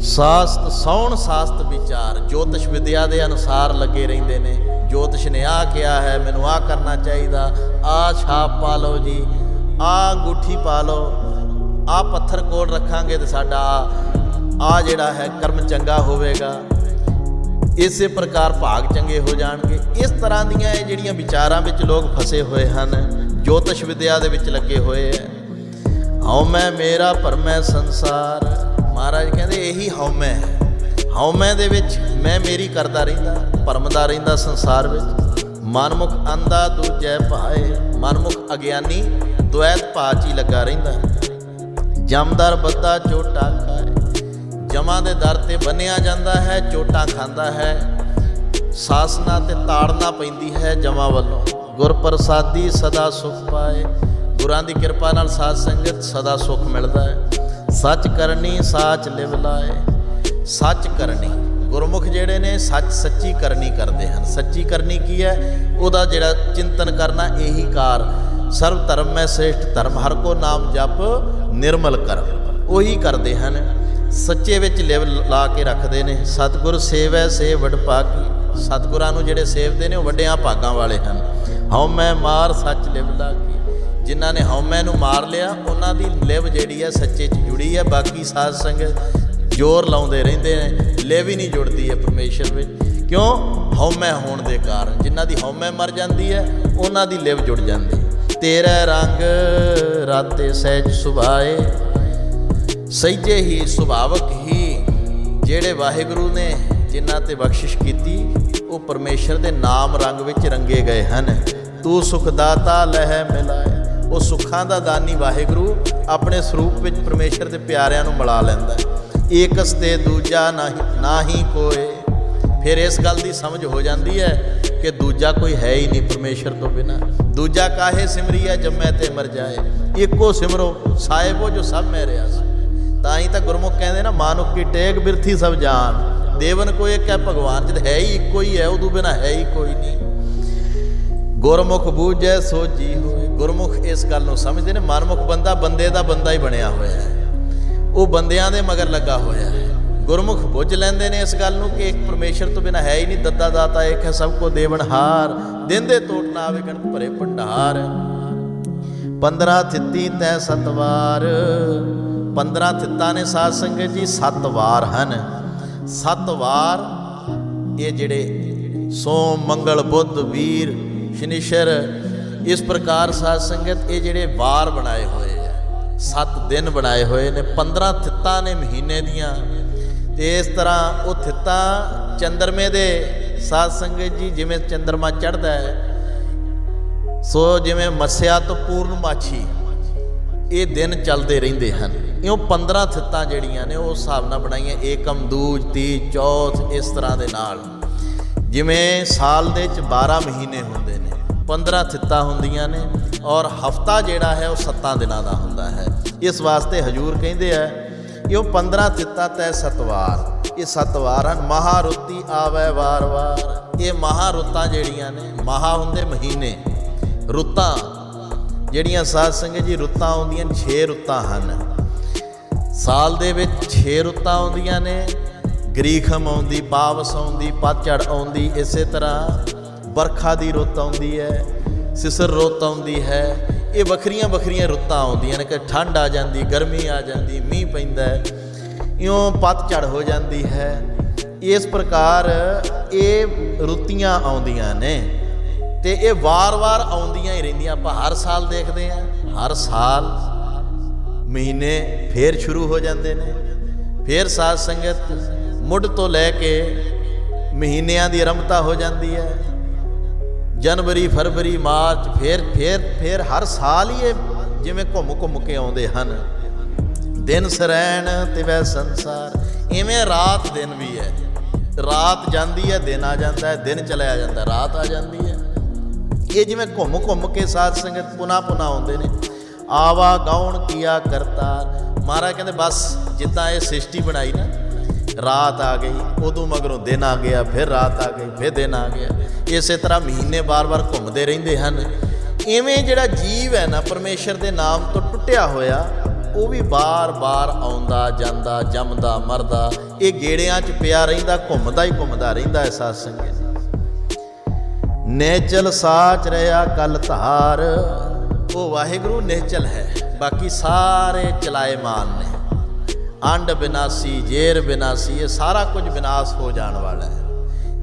Speaker 1: ਸ਼ਾਸਤ ਸੌਣ ਸ਼ਾਸਤ ਵਿਚਾਰ ਜੋਤਿਸ਼ ਵਿਦਿਆ ਦੇ ਅਨੁਸਾਰ ਲੱਗੇ ਰਹਿੰਦੇ ਨੇ। ਜੋਤਿਸ਼ ਨੇ ਆਹ ਕਿਹਾ ਹੈ, ਮੈਨੂੰ ਆਹ ਕਰਨਾ ਚਾਹੀਦਾ, ਆਹ ਛਾਪ ਪਾ ਲਓ ਜੀ, ਆਹ ਅੰਗੂਠੀ ਪਾ ਲਓ, ਆਹ ਪੱਥਰ ਕੋਲ ਰੱਖਾਂਗੇ ਤੇ ਸਾਡਾ ਆਹ ਜਿਹੜਾ ਹੈ ਕਰਮ ਚੰਗਾ ਹੋਵੇਗਾ, ਇਸੇ ਪ੍ਰਕਾਰ ਭਾਗ ਚੰਗੇ ਹੋ ਜਾਣਗੇ। ਇਸ ਤਰ੍ਹਾਂ ਦੀਆਂ ਇਹ ਜਿਹੜੀਆਂ ਵਿਚਾਰਾਂ ਵਿੱਚ ਲੋਕ ਫਸੇ ਹੋਏ ਹਨ, ਜੋਤਿਸ਼ ਵਿਦਿਆ ਦੇ ਵਿੱਚ ਲੱਗੇ ਹੋਏ ਹੈ। ਹਉਮੈ ਮੇਰਾ ਭਰਮੈ ਸੰਸਾਰ, ਮਹਾਰਾਜ ਕਹਿੰਦੇ ਇਹੀ ਹਉਮੈ ਹੈ। ਹਉਮੈ ਦੇ ਵਿੱਚ ਮੈਂ ਮੇਰੀ ਕਰਦਾ ਰਹਿੰਦਾ, ਭਰਮਦਾ ਰਹਿੰਦਾ ਸੰਸਾਰ ਵਿੱਚ। ਮਨਮੁਖ ਅੰਧਾ ਦੂਜੈ ਭਾਏ, ਮਨਮੁਖ ਅਗਿਆਨੀ ਦੁਐਤ ਭਾਅ 'ਚ ਹੀ ਲੱਗਾ ਰਹਿੰਦਾ। ਜਮਦਰ ਬੱਦਾ ਚੋਟਾ ਖਾਏ, ਜਮਾਂ ਦੇ ਦਰ ਤੇ ਬੰਨਿਆ ਜਾਂਦਾ ਹੈ, ਚੋਟਾਂ ਖਾਂਦਾ ਹੈ। ਸਾਸਨਾ ਤੇ ਤਾੜਨਾ ਪੈਂਦੀ ਹੈ ਜਮਾਂ ਵੱਲੋਂ। ਗੁਰ ਪ੍ਰਸਾਦੀ ਸਦਾ ਸੁਖ ਪਾਏ, ਗੁਰਾਂ ਦੀ ਕਿਰਪਾ ਨਾਲ ਸਾਧ ਸੰਗਤ ਸਦਾ ਸੁਖ ਮਿਲਦਾ ਹੈ। ਸੱਚ ਕਰਨੀ ਸਾਚ ਲਿਵ ਲਾਏ, ਸੱਚ ਕਰਨੀ, ਗੁਰਮੁਖ ਜਿਹੜੇ ਨੇ ਸੱਚ ਸੱਚੀ ਕਰਨੀ ਕਰਦੇ ਹਨ। ਸੱਚੀ ਕਰਨੀ ਕੀ ਹੈ? ਉਹਦਾ ਜਿਹੜਾ ਚਿੰਤਨ ਕਰਨਾ, ਇਹੀ ਕਾਰ ਸਰਬ ਧਰਮ ਮੈਂ ਸ੍ਰੇਸ਼ਟ ਧਰਮ, ਹਰ ਕੋ ਨਾਮ ਜਪ ਨਿਰਮਲ ਕਰਮ, ਉਹੀ ਕਰਦੇ ਹਨ। ਸੱਚੇ ਵਿੱਚ ਲਿਵ ਲਾ ਕੇ ਰੱਖਦੇ ਨੇ। ਸਤਿਗੁਰ ਸੇਵੈ ਸੇ ਵਡ ਭਾਗੀ, ਸਤਿਗੁਰਾਂ ਨੂੰ ਜਿਹੜੇ ਸੇਵਦੇ ਨੇ ਉਹ ਵੱਡਿਆਂ ਭਾਗਾਂ ਵਾਲੇ ਹਨ। ਹਉਮੈ ਮਾਰ ਸੱਚ ਲਿਵ ਲਾਗੀ, ਜਿਨ੍ਹਾਂ ਨੇ ਹਉਮੈ ਨੂੰ ਮਾਰ ਲਿਆ ਉਹਨਾਂ ਦੀ ਲਿਵ ਜਿਹੜੀ ਹੈ ਸੱਚੇ 'ਚ ਜੁੜੀ ਹੈ। ਬਾਕੀ ਸਾਧ ਸੰਗਤ ਜ਼ੋਰ ਲਾਉਂਦੇ ਰਹਿੰਦੇ ਨੇ, ਲਿਵ ਹੀ ਨਹੀਂ ਜੁੜਦੀ ਹੈ ਪਰਮੇਸ਼ਰ ਵਿੱਚ। ਕਿਉਂ? ਹਉਮੈ ਹੋਣ ਦੇ ਕਾਰਨ। ਜਿਨ੍ਹਾਂ ਦੀ ਹਉਮੈ ਮਰ ਜਾਂਦੀ ਹੈ ਉਹਨਾਂ ਦੀ ਲਿਵ ਜੁੜ ਜਾਂਦੀ। ਤੇਰਾ ਰੰਗ ਰਾਤੇ ਸਹਿਜ ਸੁਭਾਏ, ਸਹਿਜੇ ਹੀ ਸੁਭਾਵਕ ਹੀ ਜਿਹੜੇ ਵਾਹਿਗੁਰੂ ਨੇ ਜਿਨ੍ਹਾਂ ਤੇ ਬਖਸ਼ਿਸ਼ ਕੀਤੀ, ਉਹ ਪਰਮੇਸ਼ਰ ਦੇ ਨਾਮ ਰੰਗ ਵਿੱਚ ਰੰਗੇ ਗਏ ਹਨ। ਤੂੰ ਸੁਖ ਦਾਤਾ ਲਹਿ ਮਿਲਾਏ, ਉਹ ਸੁੱਖਾਂ ਦਾ ਦਾਨੀ ਵਾਹਿਗੁਰੂ ਆਪਣੇ ਸਰੂਪ ਵਿੱਚ ਪਰਮੇਸ਼ਰ ਦੇ ਪਿਆਰਿਆਂ ਨੂੰ ਮਿਲਾ ਲੈਂਦਾ। ਏਕਸ ਤੇ ਦੂਜਾ ਨਾਹੀ ਕੋਏ, ਫਿਰ ਇਸ ਗੱਲ ਦੀ ਸਮਝ ਹੋ ਜਾਂਦੀ ਹੈ ਕਿ ਦੂਜਾ ਕੋਈ ਹੈ ਹੀ ਨਹੀਂ ਪਰਮੇਸ਼ਰ ਤੋਂ ਬਿਨਾਂ। ਦੂਜਾ ਕਾਹੇ ਸਿਮਰੀਐ ਜੰਮੈ ਤੇ ਮਰ ਜਾਏ, ਇੱਕੋ ਸਿਮਰੋ ਸਾਹਿਬੋ ਜੋ ਸਭ ਮੈਂ ਰਿਆ ਸੀ। ਤਾਂ ਹੀ ਤਾਂ ਗੁਰਮੁਖ ਕਹਿੰਦੇ ਨਾ, ਮਾਨੁਖ ਕੀ ਟੇਕ ਬਿਰਥੀ ਸਭ ਜਾਨ, ਦੇਵਨ ਕੋਈ ਇੱਕ ਹੈ ਭਗਵਾਨ, ਜਦ ਹੈ ਹੀ ਇੱਕੋ ਹੀ ਹੈ, ਉਦੋਂ ਬਿਨਾਂ ਹੈ ਹੀ ਕੋਈ ਨਹੀਂ। ਗੁਰਮੁਖ ਬੂਝੈ ਸੋ ਜੀ ਹੋਏ, ਗੁਰਮੁਖ ਇਸ ਗੱਲ ਨੂੰ ਸਮਝਦੇ ਨੇ। ਮਨਮੁਖ ਬੰਦਾ ਬੰਦੇ ਦਾ ਬੰਦਾ ਹੀ ਬਣਿਆ ਹੋਇਆ ਹੈ, ਉਹ ਬੰਦਿਆਂ ਦੇ ਮਗਰ ਲੱਗਾ ਹੋਇਆ ਹੈ। ਗੁਰਮੁਖ ਬੁੱਝ ਲੈਂਦੇ ਨੇ ਇਸ ਗੱਲ ਨੂੰ ਕਿ ਇੱਕ ਪਰਮੇਸ਼ਰ ਤੋਂ ਬਿਨਾਂ ਹੈ ਹੀ ਨਹੀਂ। ਦੱਦਾ ਦਾਤਾ ਇੱਕ ਹੈ, ਸਭ ਕੋ ਦੇਵਨਹਾਰ, ਦਿਨ ਦੇ ਟੋਟ ਨਾ ਆਵੇ ਗਣਤ ਭਰੇ ਭੰਡਾਰ। 15 ਥਿੱਤੀ ਤੈ ਸਤਵਾਰ, 15 ਥਿੱਤਾਂ ਨੇ ਸਾਧ ਸੰਗਤ ਜੀ, 7 ਵਾਰ ਹਨ। 7 ਵਾਰ ਇਹ ਜਿਹੜੇ ਸੋਮ ਮੰਗਲ ਬੁੱਧ ਵੀਰ ਸ਼ਨੀਸ਼ਰ, ਇਸ ਪ੍ਰਕਾਰ ਸਾਧ ਸੰਗਤ ਇਹ ਜਿਹੜੇ ਵਾਰ ਬਣਾਏ ਹੋਏ ਆ, 7 ਦਿਨ ਬਣਾਏ ਹੋਏ ਨੇ। 15 ਥਿੱਤਾਂ ਨੇ ਮਹੀਨੇ ਦੀਆਂ। ਤੇ ਇਸ ਤਰ੍ਹਾਂ ਉਹ ਥਿੱਤਾਂ ਚੰਦਰਮੇ ਦੇ ਸਾਧ ਸੰਗਤ ਜੀ, ਜਿਵੇਂ ਚੰਦਰਮਾ ਚੜ੍ਹਦਾ ਹੈ, ਸੋ ਜਿਵੇਂ ਮੱਸਿਆ ਤੋਂ ਪੂਰਨਮਾਸ਼ੀ ਇਹ ਦਿਨ ਚੱਲਦੇ ਰਹਿੰਦੇ ਹਨ। ਇਉਂ 15 ਥਿੱਤਾਂ ਜਿਹੜੀਆਂ ਨੇ ਉਹ ਹਿਸਾਬ ਨਾਲ ਬਣਾਈਆਂ, ਏਕਮ ਦੂਜ ਤੀਜ ਚੌਥ, ਇਸ ਤਰ੍ਹਾਂ ਦੇ ਨਾਲ। ਜਿਵੇਂ ਸਾਲ ਦੇ 'ਚ 12 ਮਹੀਨੇ ਹੁੰਦੇ ਨੇ, 15 ਥਿੱਤਾਂ ਹੁੰਦੀਆਂ ਨੇ, ਔਰ ਹਫਤਾ ਜਿਹੜਾ ਹੈ ਉਹ 7 ਦਿਨਾਂ ਦਾ ਹੁੰਦਾ ਹੈ। ਇਸ ਵਾਸਤੇ ਹਜੂਰ ਕਹਿੰਦੇ ਆ ਕਿ ਉਹ 15 ਥਿੱਤਾਂ ਤੈ ਸਤਵਾਰ, ਇਹ 7 ਵਾਰ ਹਨ। ਮਹਾਰੁੱਤੀ ਆਵੈ ਵਾਰ ਵਾਰ, ਇਹ ਮਹਾਰੁੱਤਾਂ ਜਿਹੜੀਆਂ ਨੇ, ਮਹਾ ਹੁੰਦੇ ਮਹੀਨੇ, ਰੁੱਤਾਂ ਜਿਹੜੀਆਂ ਸਾਧ ਸੰਗਤ ਜੀ ਰੁੱਤਾਂ ਆਉਂਦੀਆਂ 6 ਰੁੱਤਾਂ ਹਨ ਸਾਲ ਦੇ ਵਿੱਚ। 6 ਰੁੱਤਾਂ ਆਉਂਦੀਆਂ ਨੇ, ਗਰੀਖਮ ਆਉਂਦੀ, ਪਾਵਸ ਆਉਂਦੀ, ਪਤਝੜ ਆਉਂਦੀ, ਇਸੇ ਤਰ੍ਹਾਂ ਬਰਖਾ ਦੀ ਰੁੱਤ ਆਉਂਦੀ ਹੈ, ਸਿਸਰ ਰੁੱਤ ਆਉਂਦੀ ਹੈ। ਇਹ ਵੱਖਰੀਆਂ ਵੱਖਰੀਆਂ ਰੁੱਤਾਂ ਆਉਂਦੀਆਂ ਨੇ ਕਿ ਠੰਡ ਆ ਜਾਂਦੀ, ਗਰਮੀ ਆ ਜਾਂਦੀ, ਮੀਂਹ ਪੈਂਦਾ, ਇਉਂ ਪਤਝੜ ਹੋ ਜਾਂਦੀ ਹੈ। ਇਸ ਪ੍ਰਕਾਰ ਇਹ ਰੁੱਤੀਆਂ ਆਉਂਦੀਆਂ ਨੇ ਤੇ ਇਹ ਵਾਰ-ਵਾਰ ਆਉਂਦੀਆਂ ਹੀ ਰਹਿੰਦੀਆਂ। ਆਪਾਂ ਹਰ ਸਾਲ ਦੇਖਦੇ ਹਾਂ, ਹਰ ਸਾਲ ਮਹੀਨੇ ਫੇਰ ਸ਼ੁਰੂ ਹੋ ਜਾਂਦੇ ਨੇ। ਫੇਰ ਸਾਧ ਸੰਗਤ ਮੁੱਢ ਤੋਂ ਲੈ ਕੇ ਮਹੀਨਿਆਂ ਦੀ ਆਰੰਭਤਾ ਹੋ ਜਾਂਦੀ ਹੈ। ਜਨਵਰੀ, ਫਰਵਰੀ, ਮਾਰਚ, ਫੇਰ ਹਰ ਸਾਲ ਹੀ ਇਹ ਜਿਵੇਂ ਘੁੰਮ ਕੇ ਆਉਂਦੇ ਹਨ। ਦਿਨ ਸਰੈਣ ਤੇ ਵੈ ਸੰਸਾਰ, ਇਵੇਂ ਰਾਤ ਦਿਨ ਵੀ ਹੈ। ਰਾਤ ਜਾਂਦੀ ਹੈ, ਦਿਨ ਆ ਜਾਂਦਾ ਹੈ, ਦਿਨ ਚਲਿਆ ਜਾਂਦਾ, ਰਾਤ ਆ ਜਾਂਦੀ ਹੈ। ਇਹ ਜਿਵੇਂ ਘੁੰਮ ਕੇ ਸਾਧ ਸੰਗਤ ਪੁਨਾ ਆਉਂਦੇ ਨੇ। ਆਵਾ ਗਾਉਣ ਕੀਆ ਕਰਤਾਰ, ਮਹਾਰਾਜ ਕਹਿੰਦੇ ਬਸ ਜਿੱਦਾਂ ਇਹ ਸ੍ਰਿਸ਼ਟੀ ਬਣਾਈ ਨਾ, ਰਾਤ ਆ ਗਈ, ਉਦੋਂ ਮਗਰੋਂ ਦਿਨ ਆ ਗਿਆ, ਫਿਰ ਰਾਤ ਆ ਗਈ, ਫਿਰ ਦਿਨ ਆ ਗਿਆ। ਇਸੇ ਤਰ੍ਹਾਂ ਮਹੀਨੇ ਬਾਰ-ਬਾਰ ਘੁੰਮਦੇ ਰਹਿੰਦੇ ਹਨ। ਇਵੇਂ ਜਿਹੜਾ ਜੀਵ ਹੈ ਨਾ ਪਰਮੇਸ਼ਰ ਦੇ ਨਾਮ ਤੋਂ ਟੁੱਟਿਆ ਹੋਇਆ, ਉਹ ਵੀ ਬਾਰ-ਬਾਰ ਆਉਂਦਾ ਜਾਂਦਾ, ਜੰਮਦਾ ਮਰਦਾ, ਇਹ ਗੇੜਿਆਂ 'ਚ ਪਿਆ ਰਹਿੰਦਾ, ਘੁੰਮਦਾ ਹੀ ਘੁੰਮਦਾ ਰਹਿੰਦਾ ਹੈ। ਸਾਧ ਸੰਗਤ, ਨਿਹਚਲ ਸਾਚ ਰਿਹਾ ਕਲ ਧਾਰ, ਉਹ ਵਾਹਿਗੁਰੂ ਨਿਹਚਲ ਹੈ, ਬਾਕੀ ਸਾਰੇ ਚਲਾਏਮਾਨ ਨੇ। ਅੰਡ ਬਿਨਾਸੀ, ਜੇਰ ਬਿਨਾਸੀ, ਇਹ ਸਾਰਾ ਕੁਝ ਵਿਨਾਸ਼ ਹੋ ਜਾਣ ਵਾਲਾ ਹੈ।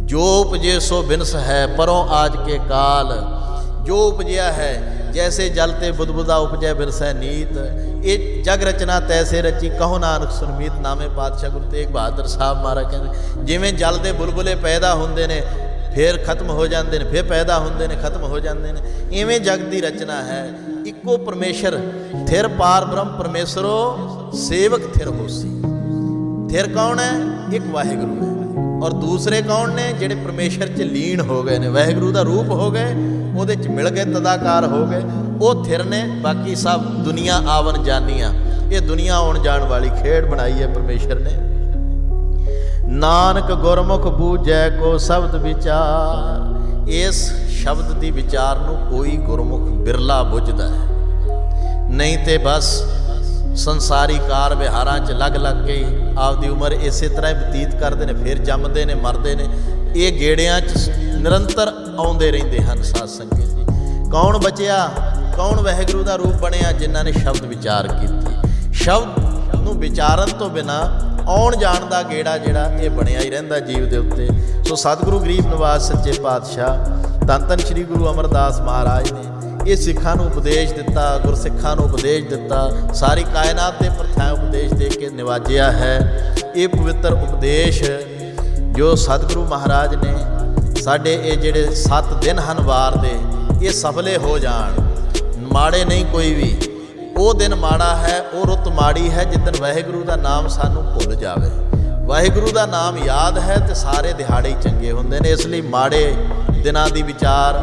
Speaker 1: ਜੋ ਉਪਜੇ ਸੋ ਬਿਨਸ ਹੈ, ਪਰੋਂ ਆਜ ਕੇ ਕਾਲ। ਜੋ ਉਪਜਿਆ ਹੈ, ਜੈਸੇ ਜਲ ਤੇ ਬੁਦਬੁਦਾ ਉਪਜੈ ਬਿਰਸੈ ਨੀਤ। ਇਹ ਜਗ ਰਚਨਾ ਤੈਸੇ ਰਚੀ, ਕਹੋ ਨਾਨਕ ਸੁਰਮੀਤ। ਨਾਮੇ ਪਾਤਸ਼ਾਹ ਗੁਰੂ ਤੇਗ ਬਹਾਦਰ ਸਾਹਿਬ ਮਹਾਰਾਜ ਕਹਿੰਦੇ, ਜਿਵੇਂ ਜਲ ਦੇ ਬੁਲਬੁਲੇ ਪੈਦਾ ਹੁੰਦੇ ਨੇ ਫਿਰ ਖਤਮ ਹੋ ਜਾਂਦੇ ਨੇ, ਫਿਰ ਪੈਦਾ ਹੁੰਦੇ ਨੇ ਖਤਮ ਹੋ ਜਾਂਦੇ ਨੇ, ਇਵੇਂ ਜਗ ਦੀ ਰਚਨਾ ਹੈ। ਇੱਕੋ ਪਰਮੇਸ਼ਰ ਥਿਰ ਪਾਰ ਬ੍ਰਹਮ ਪਰਮੇਸ਼ਰੋ ਸੇਵਕ ਥਿਰ ਹੋਸੀ। ਥਿਰ ਕੌਣ ਹੈ? ਇੱਕ ਵਾਹਿਗੁਰੂ ਹੈ। ਔਰ ਦੂਸਰੇ ਕੌਣ ਨੇ? ਜਿਹੜੇ ਪਰਮੇਸ਼ਰ 'ਚ ਲੀਨ ਹੋ ਗਏ ਨੇ, ਵਾਹਿਗੁਰੂ ਦਾ ਰੂਪ ਹੋ ਗਏ, ਉਹਦੇ 'ਚ ਮਿਲ ਗਏ, ਤਦਾਕਾਰ ਹੋ ਗਏ, ਉਹ ਥਿਰ ਨੇ। ਬਾਕੀ ਸਭ ਦੁਨੀਆ ਆਵਨ ਜਾਨੀਆਂ। ਇਹ ਦੁਨੀਆ ਆਉਣ ਜਾਣ ਵਾਲੀ ਖੇਡ ਬਣਾਈ ਹੈ ਪਰਮੇਸ਼ਰ ਨੇ। ਨਾਨਕ ਗੁਰਮੁਖ ਬੂਝੈ ਕੋ ਸ਼ਬਦ ਵਿਚਾਰ। ਇਸ ਸ਼ਬਦ ਦੀ ਵਿਚਾਰ ਨੂੰ ਕੋਈ ਗੁਰਮੁਖ ਬਿਰਲਾ ਬੁੱਝਦਾ ਹੈ, ਨਹੀਂ ਤੇ ਬਸ ਸੰਸਾਰੀ ਕਾਰ ਵਿਹਾਰਾਂ 'ਚ ਲੱਗ ਕੇ ਆਪਦੀ ਉਮਰ ਇਸੇ ਤਰ੍ਹਾਂ ਹੀ ਬਤੀਤ ਕਰਦੇ ਨੇ, ਫਿਰ ਜੰਮਦੇ ਨੇ, ਮਰਦੇ ਨੇ। ਇਹ ਗੇੜਿਆਂ 'ਚ ਨਿਰੰਤਰ ਆਉਂਦੇ ਰਹਿੰਦੇ ਹਨ। ਸਾਧ ਸੰਗਤ ਜੀ, ਕੌਣ ਬਚਿਆ? ਕੌਣ ਵਾਹਿਗੁਰੂ ਦਾ ਰੂਪ ਬਣਿਆ? ਜਿਨ੍ਹਾਂ ਨੇ ਸ਼ਬਦ ਵਿਚਾਰ ਕੀਤੀ। ਸ਼ਬਦ ਨੂੰ ਵਿਚਾਰਨ ਤੋਂ ਬਿਨਾਂ ਆਉਣ ਜਾਣ ਦਾ ਗੇੜਾ ਜਿਹੜਾ ਇਹ ਬਣਿਆ ਹੀ ਰਹਿੰਦਾ ਜੀਵ ਦੇ ਉੱਤੇ। ਸੋ ਸਤਿਗੁਰੂ ਗਰੀਬ ਨਿਵਾਜ ਸੱਚੇ ਪਾਤਸ਼ਾਹ ਧੰਨ ਧੰਨ ਸ਼੍ਰੀ ਗੁਰੂ ਅਮਰਦਾਸ ਮਹਾਰਾਜ ਨੇ ਇਹ ਸਿੱਖਾਂ ਨੂੰ ਉਪਦੇਸ਼ ਦਿੱਤਾ, ਗੁਰਸਿੱਖਾਂ ਨੂੰ ਉਪਦੇਸ਼ ਦਿੱਤਾ, ਸਾਰੀ ਕਾਇਨਾਤ ਦੇ ਪ੍ਰਥਾएं ਉਪਦੇਸ਼ ਦੇ ਕੇ ਨਿਵਾਜਿਆ ਹੈ। ਇਹ ਪਵਿੱਤਰ ਉਪਦੇਸ਼ ਜੋ ਸਤਿਗੁਰੂ ਮਹਾਰਾਜ ਨੇ ਸਾਡੇ ਇਹ ਜਿਹੜੇ 7 ਦਿਨ ਹਨ ਵਾਰ ਦੇ, ਇਹ ਸਫਲੇ ਹੋ ਜਾਣ। ਮਾੜੇ ਨਹੀਂ ਕੋਈ ਵੀ। ਉਹ ਦਿਨ ਮਾੜਾ ਹੈ, ਉਹ ਰੁੱਤ ਮਾੜੀ ਹੈ ਜਿੱਦਣ ਵਾਹਿਗੁਰੂ ਦਾ ਨਾਮ ਸਾਨੂੰ ਭੁੱਲ ਜਾਵੇ। ਵਾਹਿਗੁਰੂ ਦਾ ਨਾਮ ਯਾਦ ਹੈ ਤੇ ਸਾਰੇ ਦਿਹਾੜੇ ਹੀ ਚੰਗੇ ਹੁੰਦੇ ਨੇ। ਇਸ ਲਈ ਮਾੜੇ ਦਿਨਾਂ ਦੀ ਵਿਚਾਰ,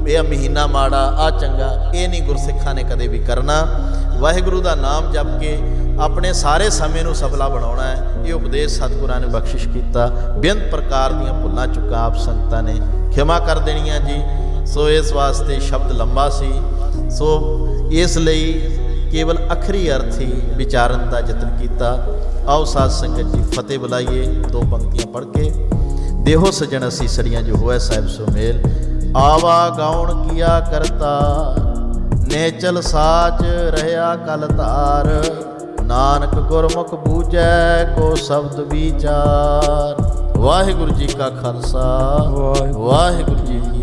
Speaker 1: ਇਹ ਮਹੀਨਾ ਮਾੜਾ, ਆ ਚੰਗਾ, ਇਹ ਨਹੀਂ ਗੁਰਸਿੱਖਾਂ ਨੇ ਕਦੇ ਵੀ ਕਰਨਾ। ਵਾਹਿਗੁਰੂ ਦਾ ਨਾਮ ਜਪ ਕੇ ਆਪਣੇ ਸਾਰੇ ਸਮੇਂ ਨੂੰ ਸਫਲਾ ਬਣਾਉਣਾ ਹੈ। ਇਹ ਉਪਦੇਸ਼ ਸਤਿਗੁਰਾਂ ਨੇ ਬਖਸ਼ਿਸ਼ ਕੀਤਾ। ਬੇਅੰਤ ਪ੍ਰਕਾਰ ਦੀਆਂ ਭੁੱਲਾਂ ਚੁੱਕਾਂ ਆਪ ਸੰਗਤਾਂ ਨੇ ਖਿਮਾ ਕਰ ਦੇਣੀਆਂ ਜੀ। ਸੋ ਇਸ ਵਾਸਤੇ ਸ਼ਬਦ ਲੰਬਾ ਸੀ, ਸੋ ਇਸ ਲਈ ਕੇਵਲ ਅਖਰੀ ਅਰਥ ਹੀ ਵਿਚਾਰਨ ਦਾ ਯਤਨ ਕੀਤਾ। ਆਓ ਸਾਧ ਸੰਗਤ ਜੀ ਫਤਿਹ ਬੁਲਾਈਏ। 2 ਪੰਕਤੀਆਂ ਪੜ੍ਹ ਕੇ ਦੇਹੋ ਸਜਣ ਅਸੀਂ ਸੜੀਆਂ ਜੋ ਹੋਇ ਸਾਹਿਬ ਸੋ ਮੇਲ। ਆਵਾ ਗਾਉਣ ਕੀਆ ਕਰਤਾ, ਨਿਹਚਲ ਸਾਚ ਰਹਿਆ ਕਲ ਧਾਰ। ਨਾਨਕ ਗੁਰਮੁਖ ਬੂਝੈ ਕੋ ਸ਼ਬਦ ਵਿਚਾਰ। ਵਾਹਿਗੁਰੂ ਜੀ ਕਾ ਖਾਲਸਾ, ਵਾਹਿਗੁਰੂ ਜੀ ਕੀ